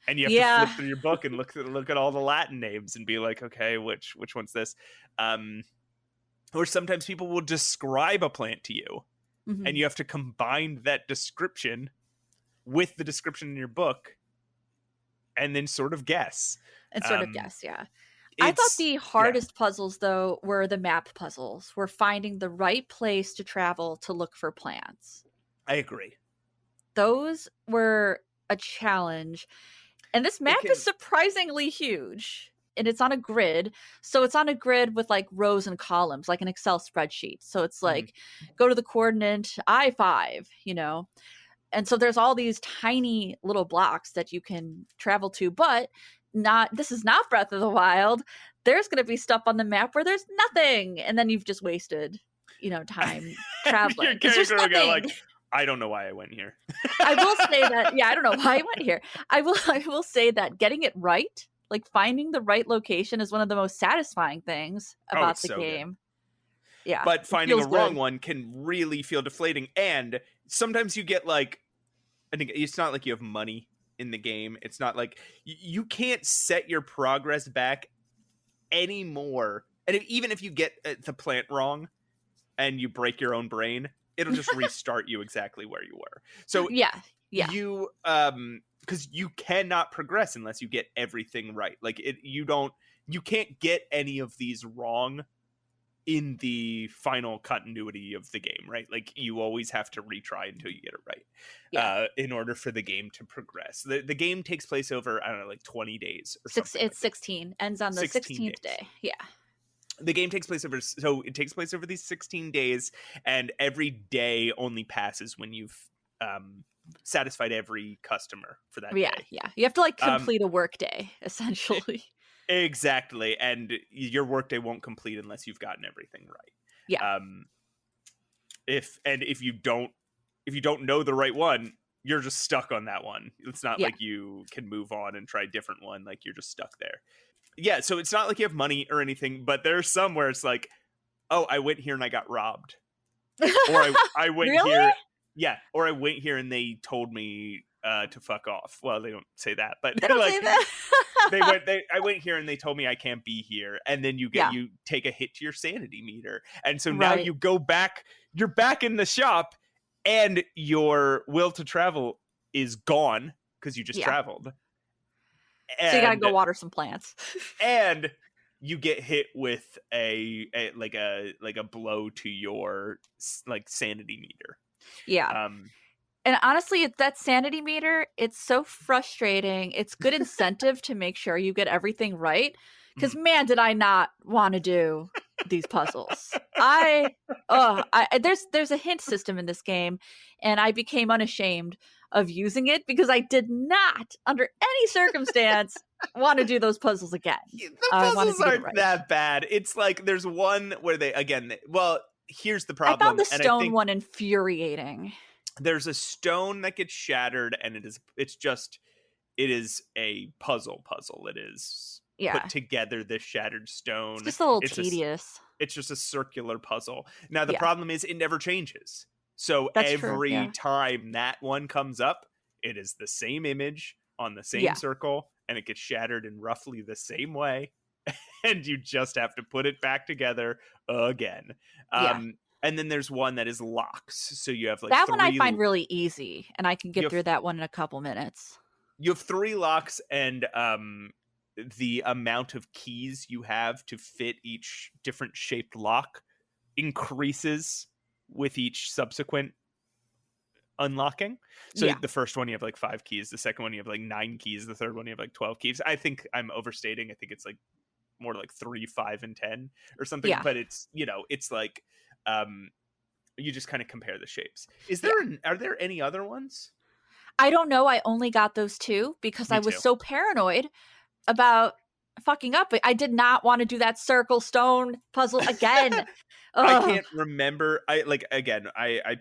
and you have to flip through your book and look at all the Latin names and be like, okay, which one's this? Or sometimes people will describe a plant to you, and you have to combine that description with the description in your book, and then sort of guess. I thought the hardest puzzles, though, were the map puzzles. Were finding the right place to travel to look for plants. I agree. Those were a challenge. And this map is surprisingly huge, and it's on a grid. So it's on a grid with like rows and columns, like an Excel spreadsheet. So it's like, go to the coordinate I-5, And so there's all these tiny little blocks that you can travel to, but this is not Breath of the Wild. There's going to be stuff on the map where there's nothing. And then you've just wasted, time traveling. Your character will go like, I don't know why I went here. I will say that, I don't know why I went here. I will say that getting it right, like finding the right location, is one of the most satisfying things about the game. Good. Yeah. But finding a wrong one can really feel deflating. And sometimes you get like, I think it's not like you have money in the game. It's not like you can't set your progress back anymore. And even if you get the plant wrong and you break your own brain, it'll just restart you exactly where you were. So you because you cannot progress unless you get everything right. Like you can't get any of these wrong in the final continuity of the game, right? Like you always have to retry until you get it right in order for the game to progress. The game takes place over, I don't know, like 20 days or something. It's 16, ends on the 16th day. Yeah. The game takes place over these 16 days, and every day only passes when you've satisfied every customer for that Yeah, day. yeah. You have to like complete a work day, essentially. Exactly, and your workday won't complete unless you've gotten everything right. Yeah. If you don't know the right one, you're just stuck on that one. It's not Yeah. like you can move on and try a different one. Like you're just stuck there. Yeah, so it's not like you have money or anything, but there's some where it's like, oh, I went here and I got robbed, or I went Really? here, yeah, or I went here and they told me to fuck off. Well, they don't say that, but They don't like say that. I went here and they told me I can't be here, and then you take a hit to your sanity meter, and so now you go back. You're back in the shop, and your will to travel is gone because you just traveled. So you gotta go water some plants. And you get hit with a blow to your like sanity meter. Yeah. And honestly, that sanity meter, it's so frustrating. It's good incentive to make sure you get everything right. Because man, did I not want to do these puzzles. There's a hint system in this game, and I became unashamed of using it because I did not, under any circumstance, want to do those puzzles again. The puzzles aren't that bad. It's like there's one where here's the problem. I found the stone one infuriating. There's a stone that gets shattered, and it is a puzzle. It is put together this shattered stone. It's just a little tedious. It's just a circular puzzle. Now the problem is it never changes. So every time that one comes up, it is the same image on the same circle, and it gets shattered in roughly the same way. And you just have to put it back together again. And then there's one that is locks. So you have like that one I find really easy, and I can get through that one in a couple minutes. You have 3 locks, and the amount of keys you have to fit each different shaped lock increases with each subsequent unlocking. So the first one you have like 5 keys, the second one you have like 9 keys, the third one you have like 12 keys. I think I'm overstating. I think it's like more like 3, 5, and 10 or something. But it's it's like you just kind of compare the shapes. Are there any other ones? I don't know. I only got those 2 because I was so paranoid about fucking up. I did not want to do that circle stone puzzle again. I can't remember. I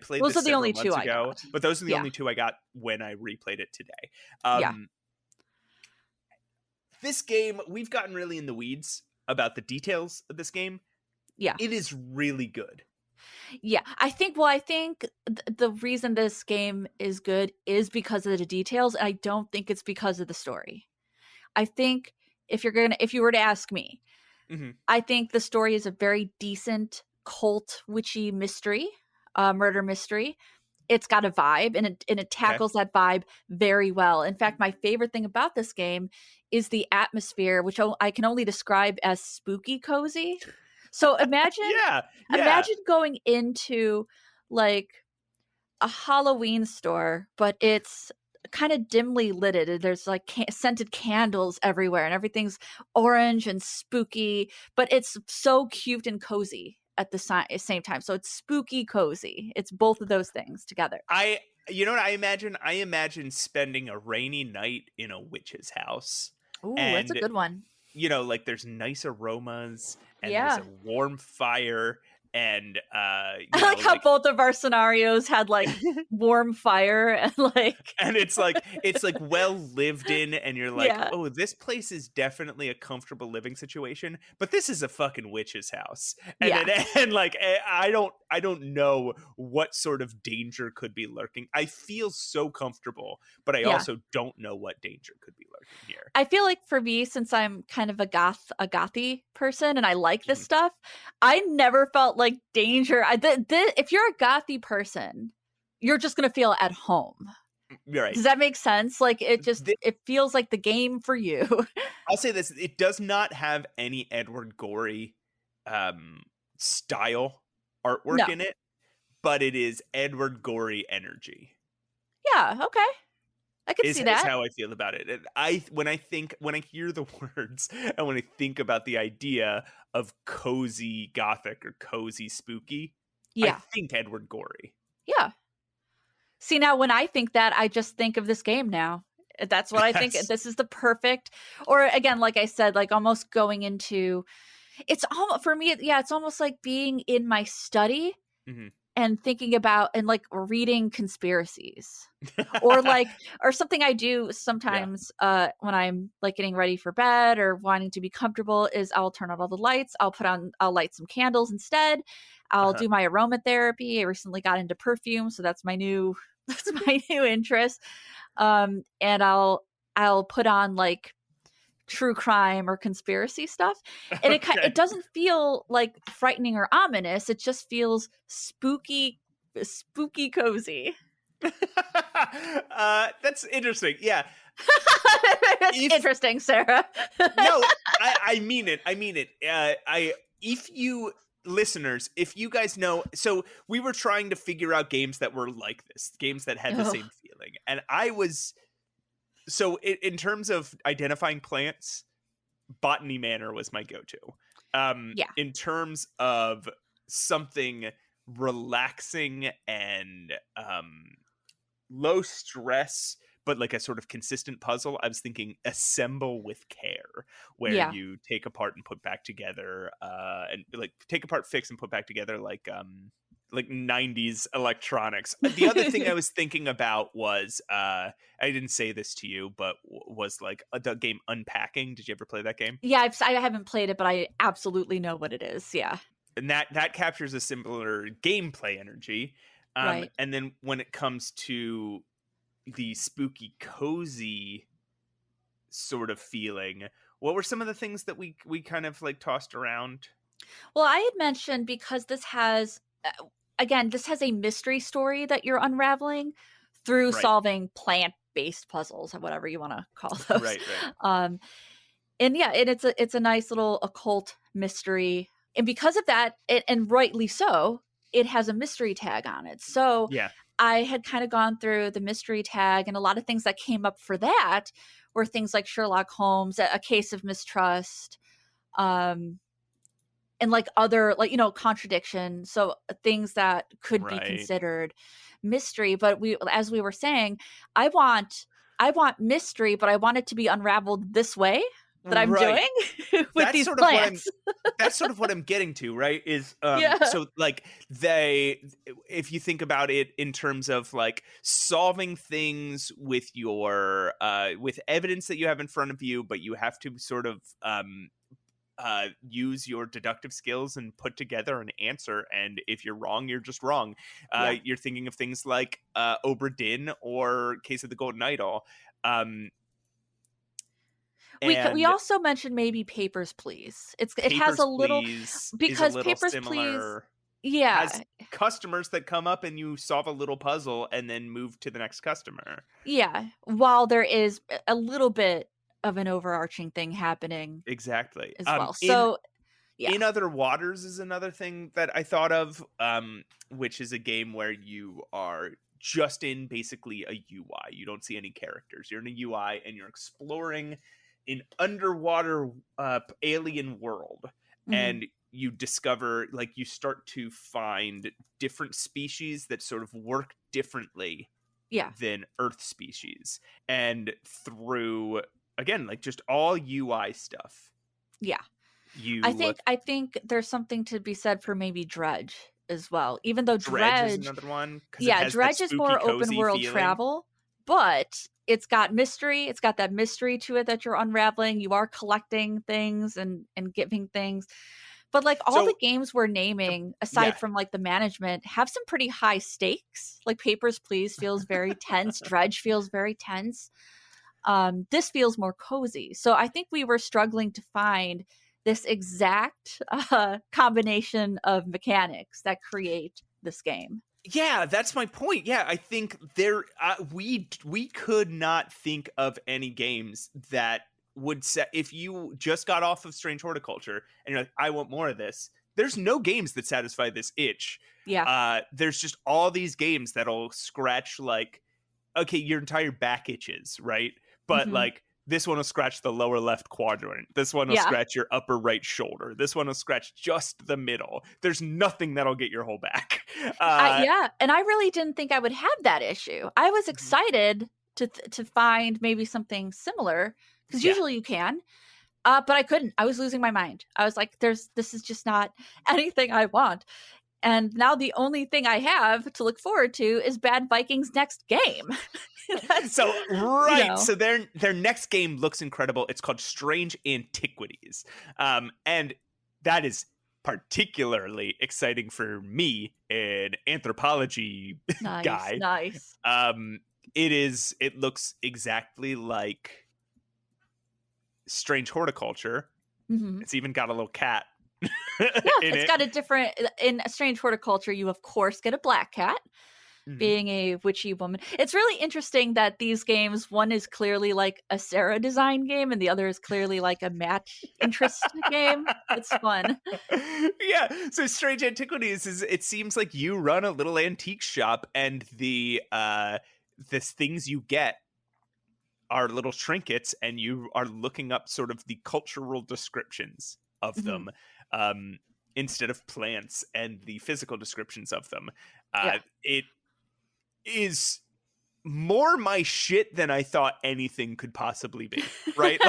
played those this are the only months 2 ago, I got. But those are the only 2 I got when I replayed it today. This game, we've gotten really in the weeds about the details of this game. Yeah. It is really good. Yeah, I think the reason this game is good is because of the details. I don't think it's because of the story. I think if you were to ask me, I think the story is a very decent cult witchy mystery, murder mystery. It's got a vibe, and it tackles that vibe very well. In fact, my favorite thing about this game is the atmosphere, which I can only describe as spooky cozy. So imagine going into like a Halloween store, but it's kind of dimly lit. There's like scented candles everywhere, and everything's orange and spooky, but it's so cute and cozy at the same time. So it's spooky cozy. It's both of those things together. You know what I imagine? I imagine spending a rainy night in a witch's house. Ooh, that's a good one. Like there's nice aromas, and there's a warm fire, and I like how both of our scenarios had like warm fire and it's like well lived in, and you're like, oh, this place is definitely a comfortable living situation, but this is a fucking witch's house, and I don't know what sort of danger could be lurking. I feel so comfortable, but I also don't know what danger could be lurking here. I feel like for me, since I'm kind of a gothy person and I like this stuff, I never felt like danger. If you're a gothy person, you're just gonna feel at home. Right. Does that make sense? Like it feels like the game for you. I'll say this: it does not have any Edward Gorey style artwork in it, but it is Edward Gorey energy. Yeah. Okay. I can see that. Is how I feel about it. And when I hear the words, and when I think about the idea of cozy gothic or cozy spooky, I think Edward Gorey. Yeah. See, now when I think that, I just think of this game now. That's what I think. That's This is the perfect, or again, like I said, like almost going into, it's almost, for me, yeah, it's almost like being in my study Mhm. and thinking about and like reading conspiracies. Or like, or something I do Yeah. sometimes when I'm like getting ready for bed or wanting to be comfortable is I'll turn on all the lights, I'll light some candles instead, I'll Uh-huh. do my aromatherapy. I recently got into perfume, so that's my new that's my new interest. And I'll put on like true crime or conspiracy stuff, and it Okay. doesn't feel like frightening or ominous, it just feels spooky cozy. That's interesting. Yeah. That's If interesting, Sarah. no, I mean it. I mean it. I if you listeners, if you guys know, so we were trying to figure out games that were like this, games that had the Ugh. same feeling, and I was so in terms of identifying plants, Botany Manor was my go-to. Yeah, In terms of something relaxing and low stress, but like a sort of consistent puzzle, I was thinking Assemble with Care, where yeah. you take apart and put back together, and like take apart, fix, and put back together like 90s electronics. The other thing I was thinking about was I didn't say this to you, but was like the game Unpacking. Did you ever play that game? Yeah, I haven't played it, but I absolutely know what it is. Yeah, And that captures a similar gameplay energy. right. And then when it comes to the spooky cozy sort of feeling, what were some of the things that we kind of like tossed around? Well, I had mentioned because this has, again, this has a mystery story that you're unraveling through Right. solving plant-based puzzles, or whatever you want to call those. Right. Um, and yeah, and it's a nice little occult mystery, and because of that, and rightly so, it has a mystery tag on it. So Yeah. I had kind of gone through the mystery tag, and a lot of things that came up for that were things like Sherlock Holmes, a Case of Mistrust, um, and like other, like, contradiction. So things that could be Right. considered mystery. But as we were saying, I want mystery, but I want it to be unraveled this way that I'm Right. doing with That's these sort of what I'm plants. that's sort of what I'm getting to, right? Is Yeah. so like they if you think about it in terms of like solving things with your with evidence that you have in front of you, but you have to sort of use your deductive skills and put together an answer. And if you're wrong, you're just wrong. Yeah. You're thinking of things like Obra Dinn or Case of the Golden Idol. Um, We and also mentioned maybe Papers, Please. It has a Papers, little, Please is a because little Papers, Please, similar. yeah. Has customers that come up and you solve a little puzzle and then move to the next customer. Yeah, while there is a little bit of an overarching thing happening Exactly. as well. In So, yeah. In Other Waters is another thing that I thought of, which is a game where you are just in basically a UI. You don't see any characters. You're in a UI and you're exploring an underwater alien world. Mhm. And you discover, like, you start to find different species that sort of work differently Yeah. than Earth species. And through, again, like just all UI stuff, Yeah. I you think I think there's something to be said for maybe Dredge as well. Even though Dredge is Dredge, another one because it yeah, has that Dredge is spooky, more open cozy world feeling. travel, but it's got mystery. It's got that mystery to it that you're unraveling. You are collecting things and giving things. But like all the So, games we're to, naming, aside yeah, from like the management, have some pretty high stakes. Like Papers, Please feels very tense. Dredge feels very tense. This feels more cozy. So I think we were struggling to find this exact combination of mechanics that create this game. yeah, that's my point. Yeah, I think we could not think of any games that would set if you just got off of Strange Horticulture and you're like, I want more of this. There's no games that satisfy this itch. Yeah. There's just all these games that'll scratch like, okay, your entire back itches, right? But Hmm. like this one will scratch the lower left quadrant. This one will Yeah. scratch your upper right shoulder. This one will scratch just the middle. There's nothing that'll get your whole back. Yeah, and I really didn't think I would have that issue. I was excited to find maybe something similar, because usually you can, but I couldn't. I was losing my mind. I was like, this is just not anything I want. And now the only thing I have to look forward to is Bad Vikings' next game. So their next game looks incredible. It's called Strange Antiquities, and that is particularly exciting for me, an anthropology guy. Nice. It looks exactly like Strange Horticulture. Mm-hmm. It's even got a little cat. It's got a different. In Strange Horticulture, you of course get a black cat, being a witchy woman. It's really interesting that these games, one is clearly like a Sarah design game and the other is clearly like a match interest game. It's fun. Yeah. So Strange Antiquities it seems like you run a little antique shop, and the things you get are little trinkets, and you are looking up sort of the cultural descriptions of them instead of plants and the physical descriptions of them. It is more my shit than I thought anything could possibly be, right?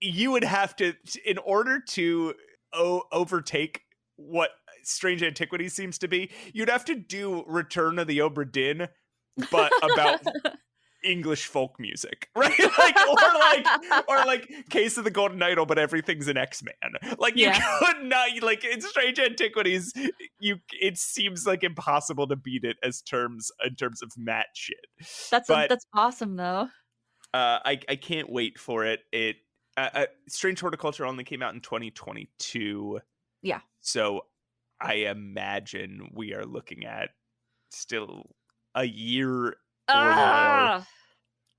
You would have to, in order to overtake what Strange Antiquities seems to be, you'd have to do Return of the Obra Dinn, but about English folk music, right? or like Case of the Golden Idol, but everything's an X-Man. Like you could not, like in Strange Antiquities, it seems like impossible to beat it in terms of mat shit. That's awesome though. I can't wait for it. Strange Horticulture only came out in 2022. Yeah. So I imagine we are looking at still a year or more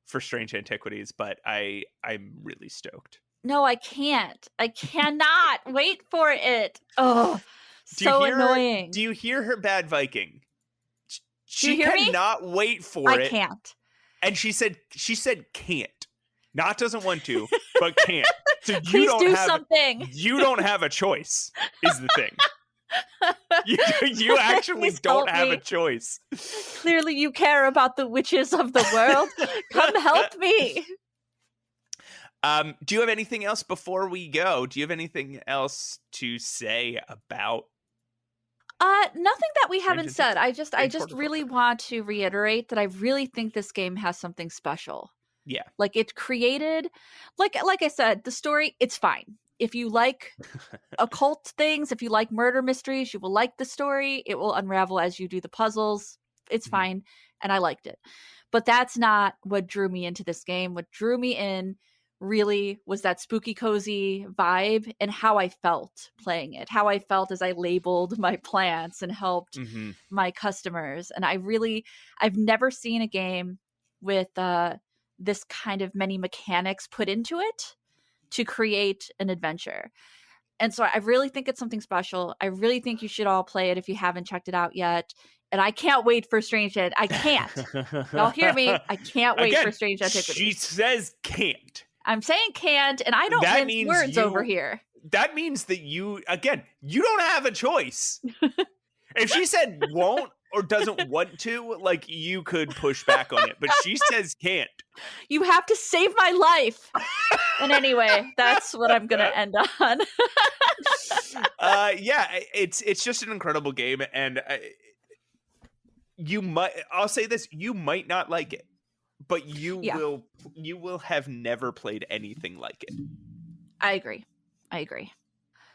for Strange Antiquities, but I'm really stoked. No, I can't. I cannot wait for it. Oh, annoying. Do you hear her, Bad Viking? She hear cannot wait for it. I can't. And she said can't. Not doesn't want to, but can't. So Please do something. You don't have a choice, is the thing. You actually don't have a choice. Clearly you care about the witches of the world. Come help me. Do you have anything else before we go? Do you have anything else to say about nothing that we haven't said. I just really want to reiterate that I really think this game has something special. Yeah. Like it created, like I said, the story, it's fine. If you like occult things, if you like murder mysteries, you will like the story. It will unravel as you do the puzzles. It's fine. And I liked it. But that's not what drew me into this game. What drew me in really was that spooky, cozy vibe and how I felt playing it. How I felt as I labeled my plants and helped my customers. And I've never seen a game with this kind of many mechanics put into it to create an adventure. And so I really think it's something special. I really think you should all play it if you haven't checked it out yet. And I can't wait for Strange I can't. Y'all hear me? I can't wait for Strange Antiquities. She says can't. I'm saying can't, and I don't mince words over here. That means that you don't have a choice. If she said won't or doesn't want to, like, you could push back on it. But she says can't. You have to save my life. And anyway, that's what I'm going to end on. It's just an incredible game. And I'll say this, you might not like it, but you will have never played anything like it. I agree.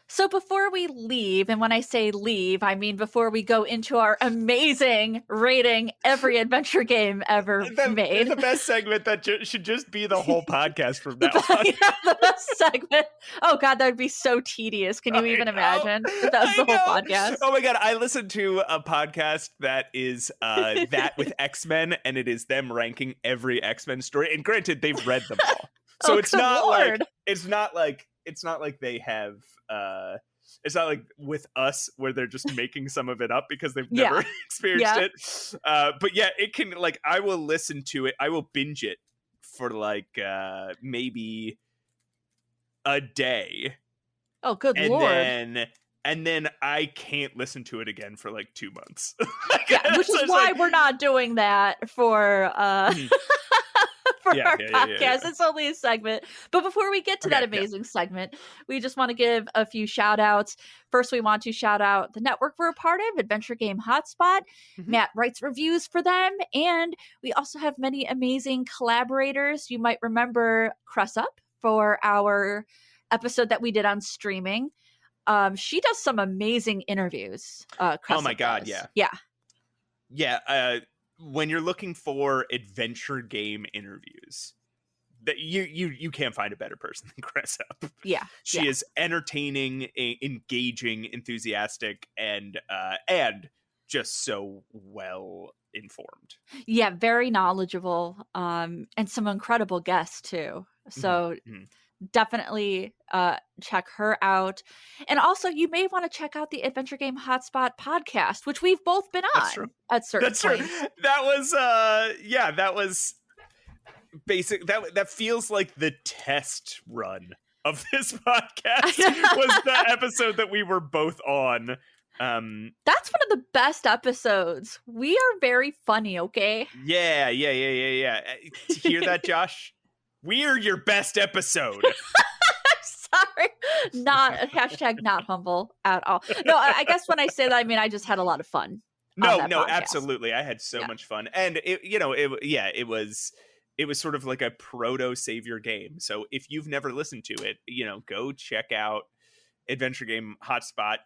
So before we leave, and when I say leave, I mean before we go into our amazing rating every adventure game ever made. The best segment that should just be the whole podcast from now on. Yeah, the best segment. Oh God, that would be so tedious. Can you even imagine if that was the whole podcast? Oh my God, I listened to a podcast that is that with X-Men, and it is them ranking every X-Men story. And granted, they've read them all. So it's not like they have It's not like with us where they're just making some of it up because they've never experienced it. But yeah, it can, like, I will listen to it. I will binge it for like maybe a day. Oh, good Lord. And then I can't listen to it again for like 2 months. Which is why we're not doing that for for our podcast. Yeah. It's only a segment. But before we get to that amazing segment, we just want to give a few shout outs. First, we want to shout out the network we're a part of, Adventure Game Hotspot. Matt writes reviews for them. And we also have many amazing collaborators. You might remember Cress Up for our episode that we did on streaming. She does some amazing interviews. Oh my God. Yeah. Yeah. When you're looking for adventure game interviews, that you can't find a better person than Cress Up. Yeah. She is entertaining, engaging, enthusiastic, and just so well informed. Yeah, very knowledgeable. And some incredible guests too. So definitely check her out. And also you may want to check out the Adventure Game Hotspot podcast, which we've both been on at certain points. True. That was basic. That feels like the test run of this podcast was the episode that we were both on. That's one of the best episodes. We are very funny, okay? Yeah. Hear that, Josh? We're your best episode. Sorry. Not humble at all. No, I guess when I say that, I mean, I just had a lot of fun. No, absolutely. I had so much fun. And it was sort of like a proto savior game. So if you've never listened to it, go check out Adventure Game Hotspot.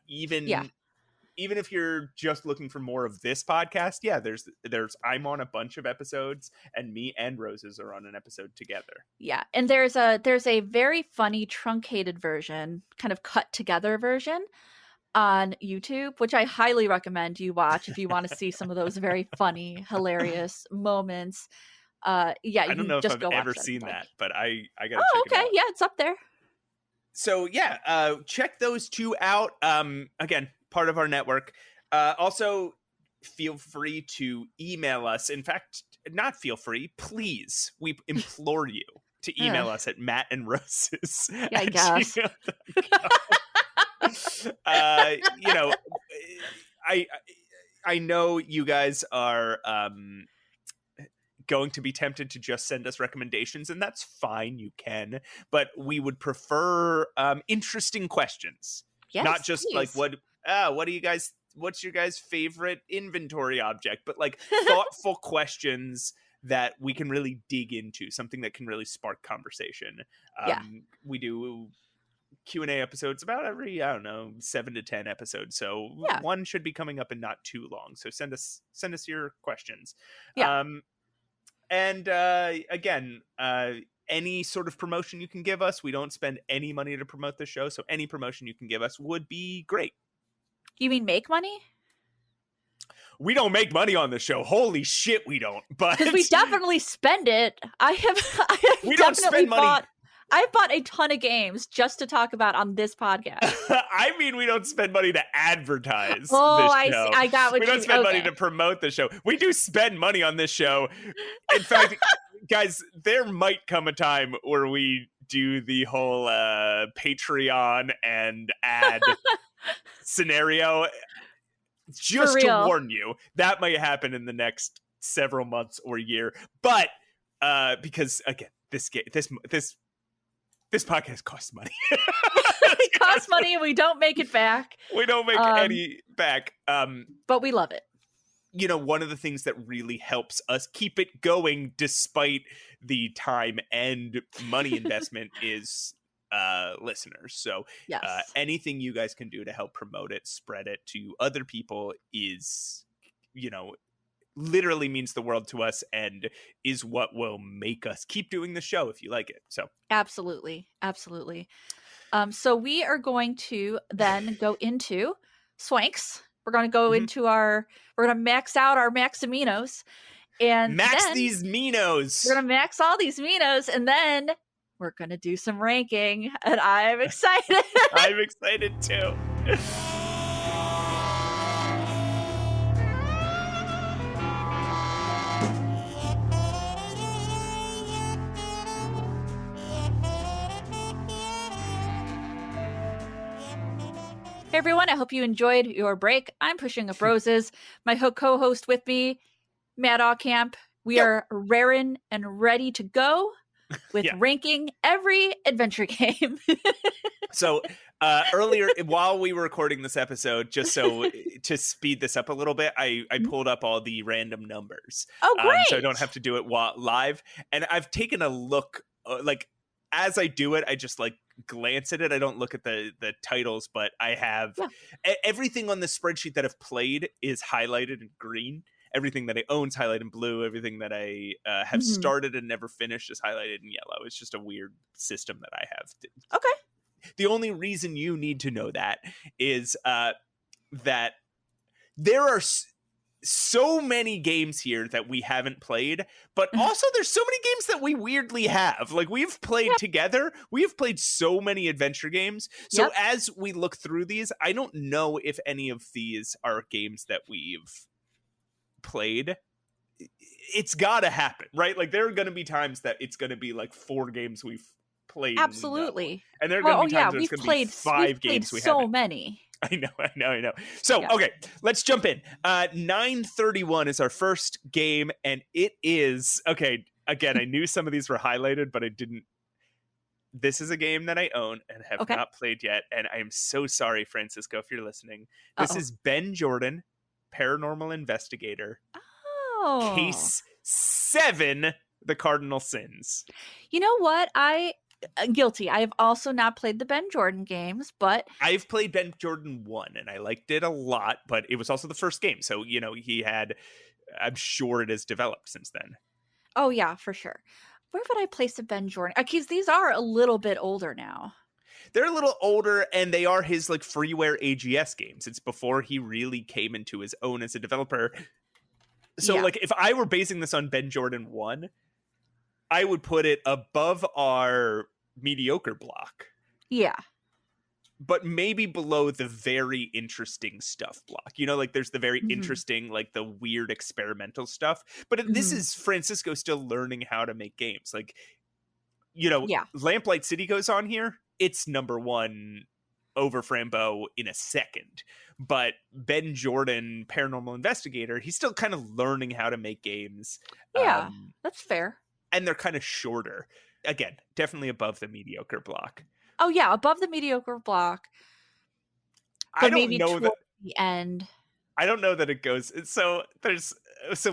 Even if you're just looking for more of this podcast, there's I'm on a bunch of episodes, and me and Roses are on an episode together. Yeah, and there's a very funny truncated version, kind of cut together version on YouTube, which I highly recommend you watch if you want to see some of those very funny, hilarious moments. I don't know if I've ever seen that, but I gotta check it out. Yeah, it's up there. So check those two out. Again, part of our network. Also, feel free to email us. In fact, not feel free, please. We implore you to email us at mattandroses. Yeah, I guess. I know you guys are going to be tempted to just send us recommendations, and that's fine. You can, but we would prefer interesting questions. Yes, not just please. Like what's your guys' favorite inventory object, but like thoughtful questions that we can really dig into, something that can really spark conversation. We do Q&A episodes about every 7 to 10 episodes, so one should be coming up in not too long. So send us your questions. And again, any sort of promotion you can give us. We don't spend any money to promote the show, so any promotion you can give us would be great. You mean make money? We don't make money on the show. Holy shit, we don't. But because we definitely spend it. We don't spend money. I've bought a ton of games just to talk about on this podcast. I mean, we don't spend money to advertise this show. I got what we don't spend money to promote the show. We do spend money on this show. In fact, guys, there might come a time where we do the whole Patreon and ad scenario. Just to warn you, that might happen in the next several months or year. But because again, this podcast costs money. It costs money and we don't make it back. We don't make any back. But we love it. One of the things that really helps us keep it going despite the time and money investment is listeners. So anything you guys can do to help promote it, spread it to other people is, literally means the world to us and is what will make us keep doing the show if you like it. So absolutely. So we are going to then go into Swanks. We're going to go into we're going to max out our Maximinos and these Minos. We're going to max all these Minos, and then we're going to do some ranking, and I'm excited. I'm excited too. Hey everyone, I hope you enjoyed your break. I'm Pushing Up Roses. My co-host with me, Matt Camp. We are raring and ready to go with ranking every adventure game. So earlier, while we were recording this episode, just so to speed this up a little bit, I pulled up all the random numbers. Oh, great! So I don't have to do it live. And I've taken a look, as I do it, I just glance at it. I don't look at the titles, but I have everything on the spreadsheet that I've played is highlighted in green. Everything that I own is highlighted in blue. Everything that I have started and never finished is highlighted in yellow. It's just a weird system that I have. Okay. The only reason you need to know that is that there are so many games here that we haven't played, but also there's so many games that we weirdly have. We've played together. We have played so many adventure games. So as we look through these, I don't know if any of these are games that we've played. It's gotta happen, right? There are gonna be times that it's gonna be 4 games we've played. Absolutely. And there are gonna be times there's gonna be 5 games we haven't. So many. I know. So, okay, let's jump in. 931 is our first game, and it is, okay, again, I knew some of these were highlighted, but I didn't. This is a game that I own and have not played yet, and I am so sorry, Francisco, if you're listening. This is Ben Jordan, Paranormal Investigator. Oh. Case 7, The Cardinal Sins. You know what? Guilty. I have also not played the Ben Jordan games, but I've played Ben Jordan 1 and I liked it a lot, but it was also the first game. So, I'm sure it has developed since then. Oh yeah, for sure. Where would I place the Ben Jordan? Because these are a little bit older now. They're a little older, and they are his freeware AGS games. It's before he really came into his own as a developer. So if I were basing this on Ben Jordan 1, I would put it above our mediocre block. Yeah. But maybe below the very interesting stuff block. There's the very interesting, the weird experimental stuff. But this is Francisco still learning how to make games. Lamplight City goes on here. It's number 1 over Frambeau in a second. But Ben Jordan, Paranormal Investigator, he's still kind of learning how to make games. Yeah, that's fair. And they're kind of shorter. Again, definitely above the mediocre block. Oh yeah, above the mediocre block. But maybe towards the end. I don't know that it goes. So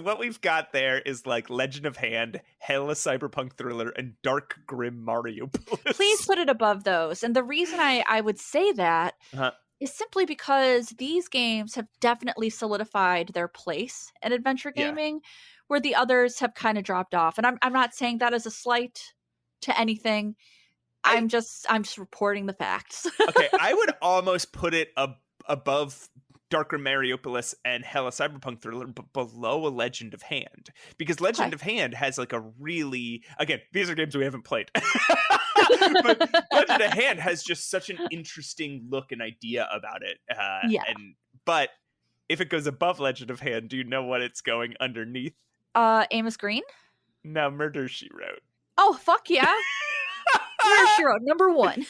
what we've got there is Legend of Hand, Hell, a cyberpunk thriller, and Dark Grim Mario. Please put it above those. And the reason I would say that is simply because these games have definitely solidified their place in adventure gaming. Where the others have kind of dropped off. And I'm not saying that as a slight to anything. I'm just reporting the facts. Okay, I would almost put it above Darker Mariopolis and Hella Cyberpunk Thriller, but below a Legend of Hand. Because Legend of Hand has a really... Again, these are games we haven't played. But Legend of Hand has just such an interesting look and idea about it. But if it goes above Legend of Hand, do you know what it's going underneath? Amos Green? No, Murder, She Wrote. Oh, fuck yeah. Murder, She Wrote, number 1.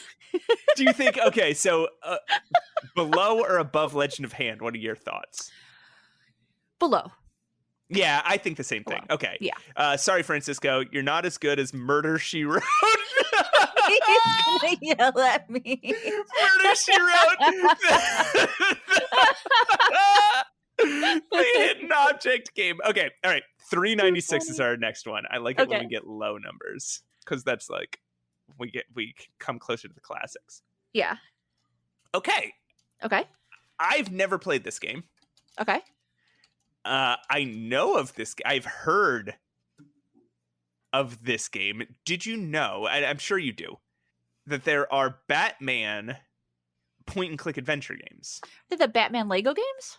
Do you think, okay, so below or above Legend of Hand, what are your thoughts? Below. Yeah, I think the same thing. Okay. Yeah. Sorry, Francisco, you're not as good as Murder, She Wrote. He's gonna yell at me. Murder, She Wrote. The hidden object game. Okay, all right. 396 is our next one. I like it when we get low numbers because that's we come closer to the classics. Yeah. Okay. I've never played this game. Okay. I know of this. I've heard of this game. Did you know? I'm sure you do. That there are Batman point-and-click adventure games. Are the Batman Lego games?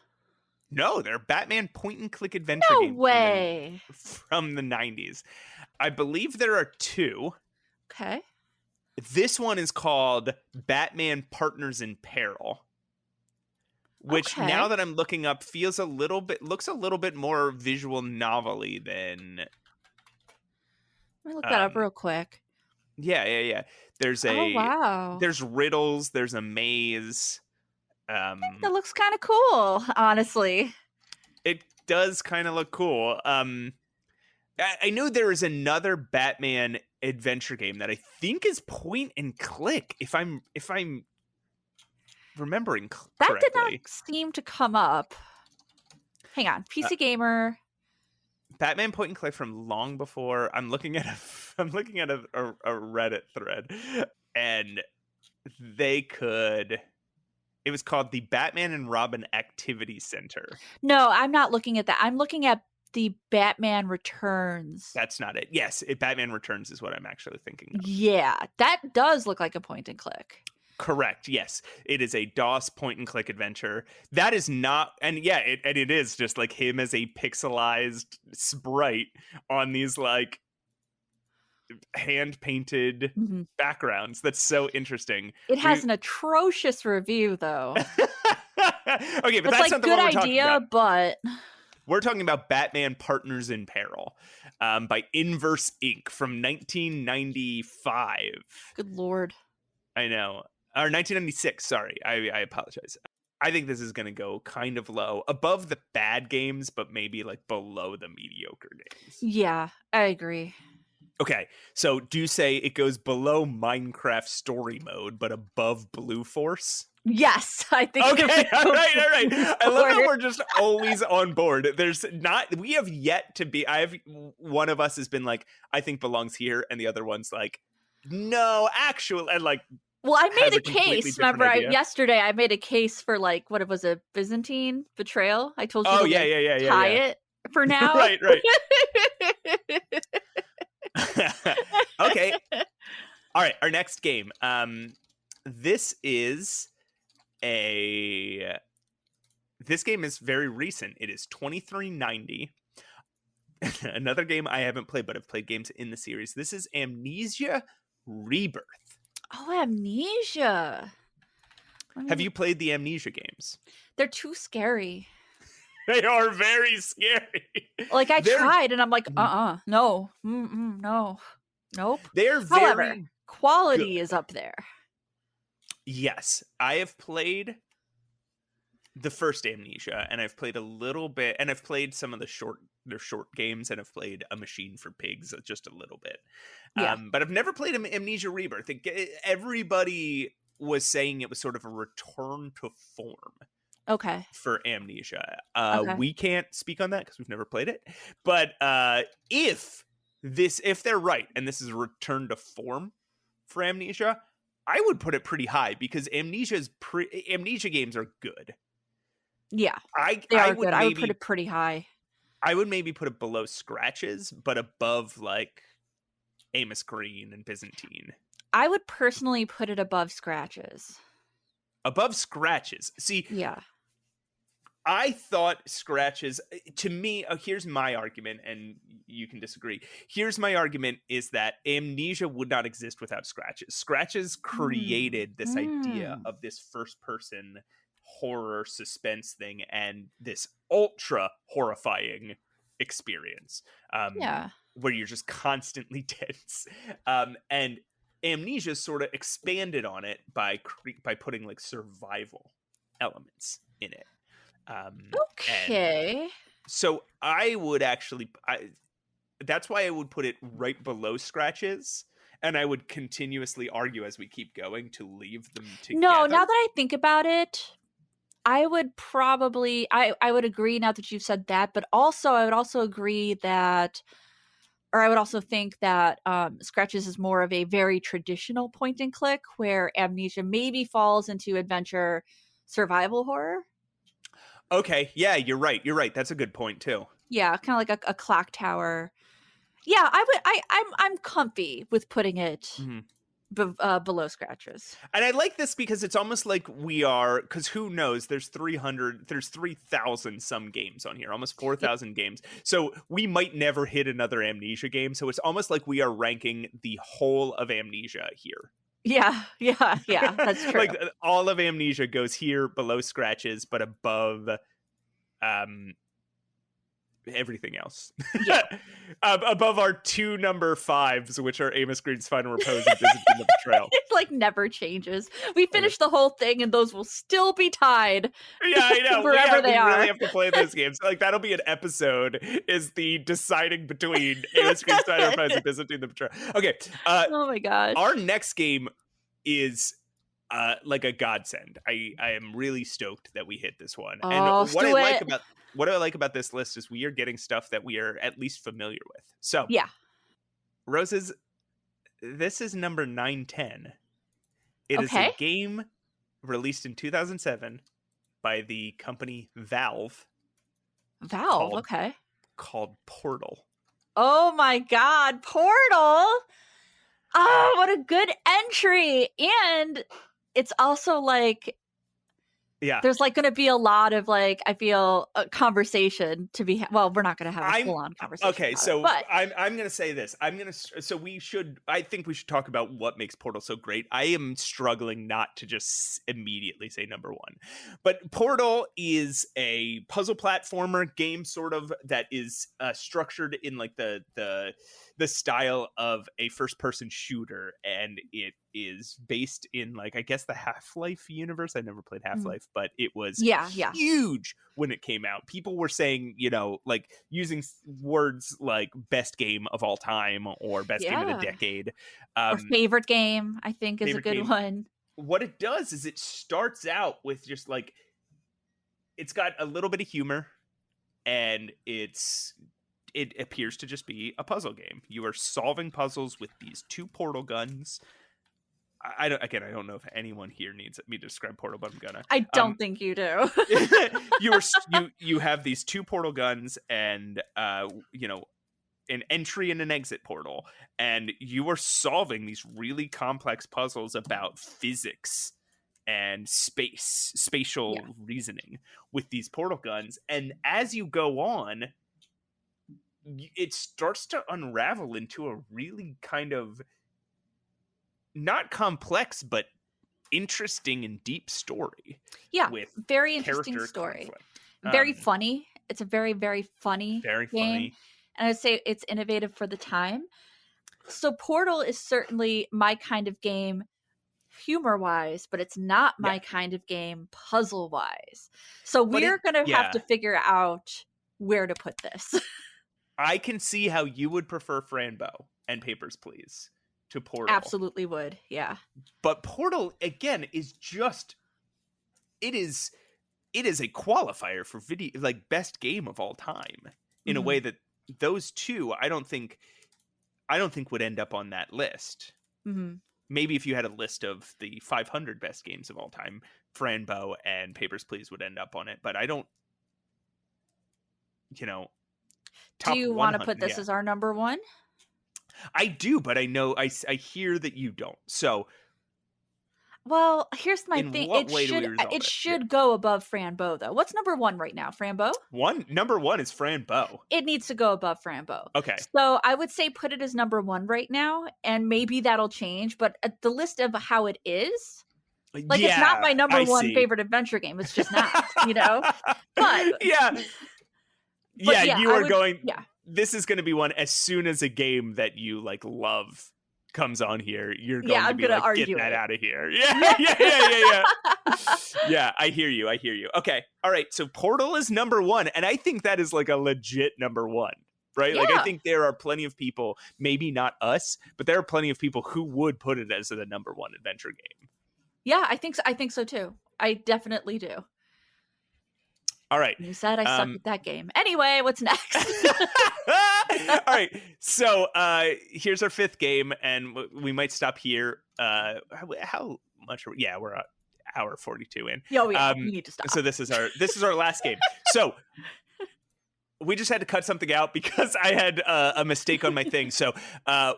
No, they're Batman point-and-click adventure games. No way. From the 90s. I believe there are 2. Okay. This one is called Batman Partners in Peril. which Okay. now that I'm looking up looks a little bit more visual novel-y than Let me look that up um real quick. yeah. Oh, wow. There's riddles, there's a maze. That looks kind of cool, honestly. It does kind of look cool. I know there is another Batman adventure game that I think is point and click, if I'm remembering That did not correctly. seem to come up. Hang on. PC Gamer. Batman point and click from long before. I'm looking at a Reddit thread, and it was called the Batman and Robin Activity Center. No, I'm not looking at that. I'm looking at the Batman Returns. That's not it. Yes, Batman Returns is what I'm actually thinking of. Yeah, that does look like a point and click. Correct. Yes, it is a DOS point and click adventure. That is not, and yeah, it is just like him as a pixelized sprite on these like hand painted backgrounds. That's so interesting. It has an atrocious review, though. Okay, but it's that's like not the good one we're talking idea, about. but We're talking about Batman Partners in Peril by Inverse Inc. from 1995. Good lord. I know. Or 1996, sorry. I apologize. I think this is going to go kind of low. Above the bad games, but maybe like below the mediocre games. Yeah, I agree. Okay, so do say it goes below Minecraft story mode, but above Blue Force? Yes, I think. Okay, all right. I love how we're just always on board. We have yet to be, one of us has been like, I think belongs here, and the other one's like, no, actually, and like, well, I made a completely case. different Remember, idea. Yesterday I made a case for like, what it was, a Byzantine betrayal. I told you to tie it for now. Right. Okay. All right, our next game. This game is very recent. It is 2390. Another game I haven't played, but I've played games in the series. This is Amnesia Rebirth. Oh, Amnesia. Have you played the Amnesia games? They're too scary. They are very scary. Like, I tried, and I'm like, no. No. Nope. They're However, very quality good. is up there. Yes. I have played the first Amnesia, and I've played a little bit, and I've played some of the short games, and I've played A Machine for Pigs just a little bit. Yeah. But I've never played Amnesia Rebirth. Everybody was saying it was sort of a return to form. Okay. For Amnesia. Okay. We can't speak on that because we've never played it. But if they're right, and this is a return to form for Amnesia, I would put it pretty high because Amnesia games are good. Yeah, they are good. I would put it pretty high. I would maybe put it below Scratches, but above like Amos Green and Byzantine. I would personally put it above Scratches. Above Scratches. See, yeah. I thought Scratches, to me, here's my argument, and you can disagree. Here's my argument is that Amnesia would not exist without Scratches. Scratches created this idea of this first-person horror suspense thing and this ultra horrifying experience where you're just constantly tense. And Amnesia sort of expanded on it by putting like survival elements in it. Okay. So I would actually, that's why I would put it right below Scratches, and I would continuously argue as we keep going to leave them together. No, now that I think about it, I would probably, I would agree now that you've said that, but also I would also agree that, or I would also think that Scratches is more of a very traditional point and click, where Amnesia maybe falls into adventure survival horror. Okay, yeah, you're right. That's a good point too. Yeah, kind of like a clock tower. Yeah, I'm comfy with putting it below Scratches. And I like this because it's almost like we are, because who knows, there's 3,000 some games on here, almost 4,000 games. So we might never hit another Amnesia game. So it's almost like we are ranking the whole of Amnesia here. Yeah, that's true. Like all of Amnesia goes here below scratches, but above everything else. Yeah. Above our 2 number 5s, which are Amos Green's Final Repose and Byzantine the Betrayal. It like never changes. We finish the whole thing and those will still be tied. Yeah, I know. Wherever they are. We really have to play those games. Like that'll be an episode, is the deciding between Amos Green's Final Repose and Byzantine the Betrayal. Okay. Oh my gosh. Our next game is like a godsend. I am really stoked that we hit this one. Oh, and what I like about this list is we are getting stuff that we are at least familiar with. So yeah, Roses, this is number 910. It is a game released in 2007 by the company Valve. Called Portal. Oh my god, Portal! Oh, what a good entry! And it's also like, there's like going to be a lot of like, I feel, a conversation to be. Well, we're not going to have a full-on conversation. Okay, so I'm going to say this. I think we should talk about what makes Portal so great. I am struggling not to just immediately say number 1, but Portal is a puzzle platformer game, sort of, that is structured in like the style of a first-person shooter, and it is based in like, I guess, the Half-Life universe. I never played Half-Life, but it was huge when it came out. People were saying, like using words like best game of all time or best game of the decade. Or favorite game, I think, is a good one. What it does is it starts out with just like, it's got a little bit of humor, and it appears to just be a puzzle game. You are solving puzzles with these 2 portal guns. I don't know if anyone here needs me to describe Portal, but I'm gonna. I don't think you do. You have these 2 portal guns, and an entry and an exit portal, and you are solving these really complex puzzles about physics and spatial reasoning with these portal guns. And as you go on, it starts to unravel into a really kind of not complex, but interesting and deep story. Yeah, with very interesting story. Very funny. It's a very, very funny game. And I'd say it's innovative for the time. So Portal is certainly my kind of game humor-wise, but it's not my kind of game puzzle-wise. So we're going to have to figure out where to put this. I can see how you would prefer Franbo and Papers, Please to Portal. Absolutely would, yeah. But Portal, again, is just... It is a qualifier for video, like, best game of all time, in a way that those 2, I don't think would end up on that list. Maybe if you had a list of the 500 best games of all time, Franbo and Papers, Please would end up on it. But I don't, do you want to put this as our number 1? I do, but I know I hear that you don't. So, well, here's my thing. It should go above Franbo, though. What's number 1 right now? Franbo? Number 1 is Franbo. It needs to go above Franbo. Okay. So I would say put it as number 1 right now, and maybe that'll change. But the list of how it is, like, it's not my number 1 favorite adventure game. It's just not, But you are going. Yeah. This is going to be one, as soon as a game that you like love comes on here, you're going to be like, get that out of here. Yeah. Yeah, I hear you. Okay. All right. So Portal is number 1. And I think that is like a legit number 1, right? Yeah. Like, I think there are plenty of people, maybe not us, but there are plenty of people who would put it as the number 1 adventure game. Yeah, I think so too. I definitely do. All right. You said I suck at that game. Anyway, what's next? All right. So here's our 5th game, and we might stop here. How much are we? Yeah, we're an hour 42 in. Oh, yeah, we need to stop. So this is our last game. So we just had to cut something out because I had a mistake on my thing. So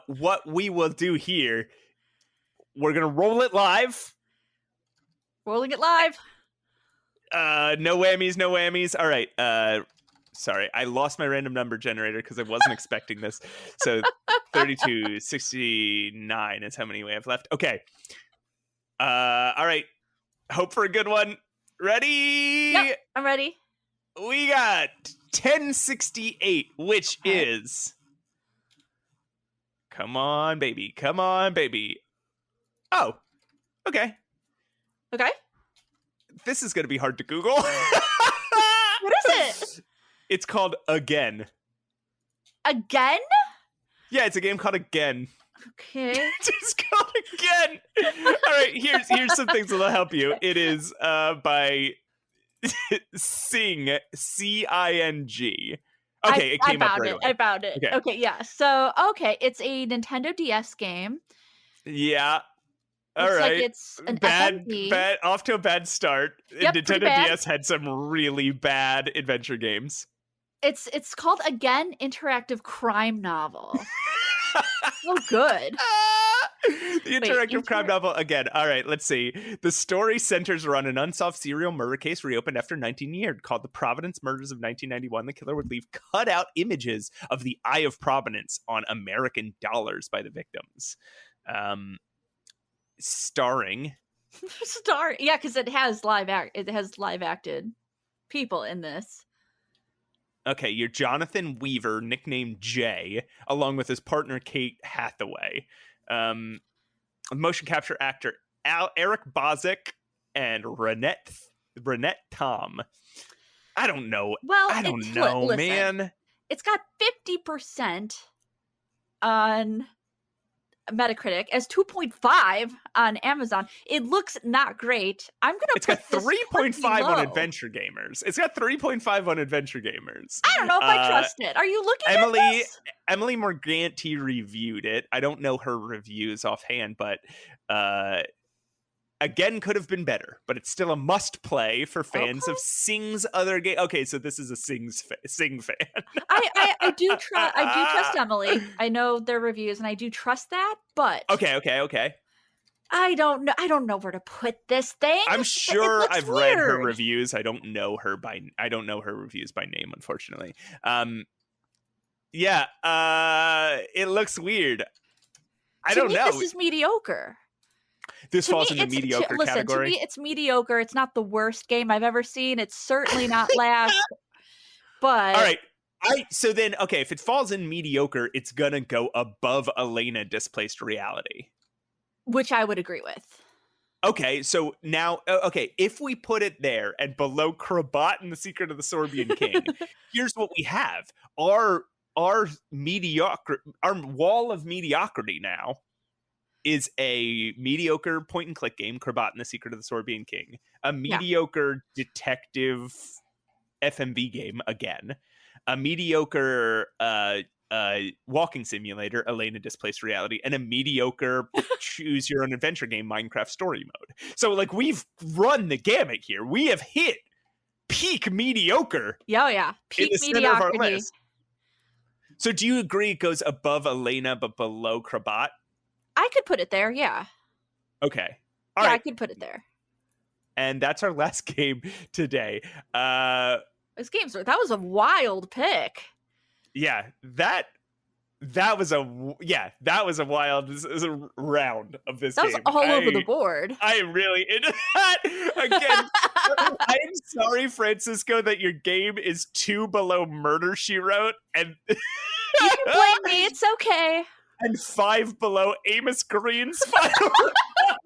what we will do here, we're going to roll it live. Rolling it live. No whammies. All right. Sorry, I lost my random number generator because I wasn't expecting this. So 32, 69 is how many we have left. Okay. All right. Hope for a good one. Ready? Yep, I'm ready. We got 1068, which is... Come on, baby. Come on, baby. Oh, okay. Okay. This is going to be hard to Google. What is it? It's called Again. Again? Yeah, it's a game called Again. Okay. It's called Again. All right, here's some things that'll help you. It is by Sing, C-I-N-G. Okay, it came up right away. I found it. Okay, yeah. So, it's a Nintendo DS game. Yeah. All Looks right. like it's an bad, FMV. off to a bad start. Yep, Nintendo DS had some really bad adventure games. It's called Again Interactive Crime Novel. So good. The interactive crime novel Again. All right, let's see. The story centers around an unsolved serial murder case reopened after 19 years called The Providence Murders of 1991. The killer would leave cut-out images of the Eye of Providence on American dollars by the victims. Starring. Yeah, because it has live acted people in this. Okay, you're Jonathan Weaver, nicknamed Jay, along with his partner Kate Hathaway. Motion capture actor Eric Bozic and Renette Tom. I don't know. Well, I don't know, listen, man. It's got 50% on Metacritic, as 2.5 on Amazon. It looks not great. It's got 3.5 on Adventure Gamers. It's got 3.5 on Adventure Gamers. I don't know if I trust it. Are you looking at this? Emily Morganti reviewed it. I don't know her reviews offhand, but Again could have been better, but it's still a must play for fans of Sing's other game. Okay, so this is a Sing fan. I do trust Emily. I know their reviews and I do trust that, but okay. I don't know where to put this thing. I'm sure I've read her weird. reviews. I don't know her reviews by name, unfortunately. It looks weird. I don't know. This is mediocre. This falls in the mediocre category. To me, it's mediocre. It's not the worst game I've ever seen. It's certainly not last. But all right. So then, okay, if it falls in mediocre, it's gonna go above Elena Displaced Reality, which I would agree with. Okay, so now, if we put it there and below Krabat and the Secret of the Sorbian King, here's what we have: our wall of mediocrity now is a mediocre point-and-click game, Krabat and the Secret of the Sorbian King, a mediocre detective FMV game, Again, a mediocre walking simulator, Elena Displaced Reality, and a mediocre choose-your-own-adventure game, Minecraft Story Mode. So, we've run the gamut here. We have hit peak mediocre. Yeah. Peak mediocrity. So do you agree it goes above Elena but below Krabat? I could put it there, yeah. Okay. All right. I could put it there. And that's our last game today. That was a wild pick. Yeah, that was a wild round of this game. That was all over the board. I am really into that. Again, I'm sorry, Francisco, that your game is 2 below Murder, She Wrote, and you can blame me. It's okay. And 5 below Amos Green's Final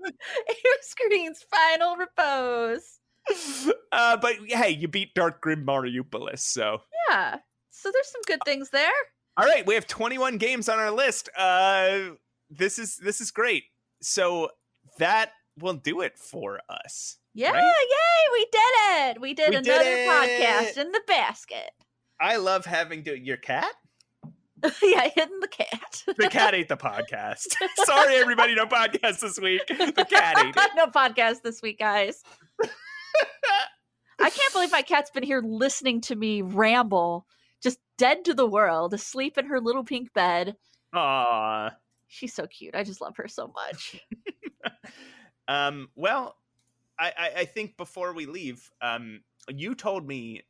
Amos Green's Final Repose. But hey, you beat Dark Grim Mariupolis, so. Yeah. So there's some good things there. All right, we have 21 games on our list. This is great. So that will do it for us. Yeah, right? Yay, we did it. We did another podcast in the basket. I love having your cat? Yeah, hitting the cat. The cat ate the podcast. Sorry, everybody, no podcast this week. The cat ate it. No podcast this week, guys. I can't believe my cat's been here listening to me ramble, just dead to the world, asleep in her little pink bed. Aww. She's so cute. I just love her so much. Well, I think before we leave, you told me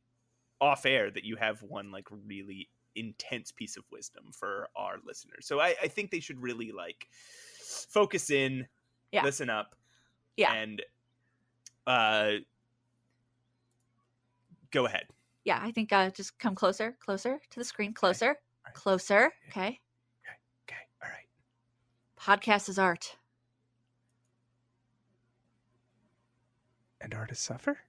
off air that you have one really intense piece of wisdom for our listeners. So I think they should really like focus in, listen up, and go ahead. Yeah, I think just come closer to the screen, closer, okay. Right. Closer. Okay. Okay. All right. Podcast is art. And artists suffer?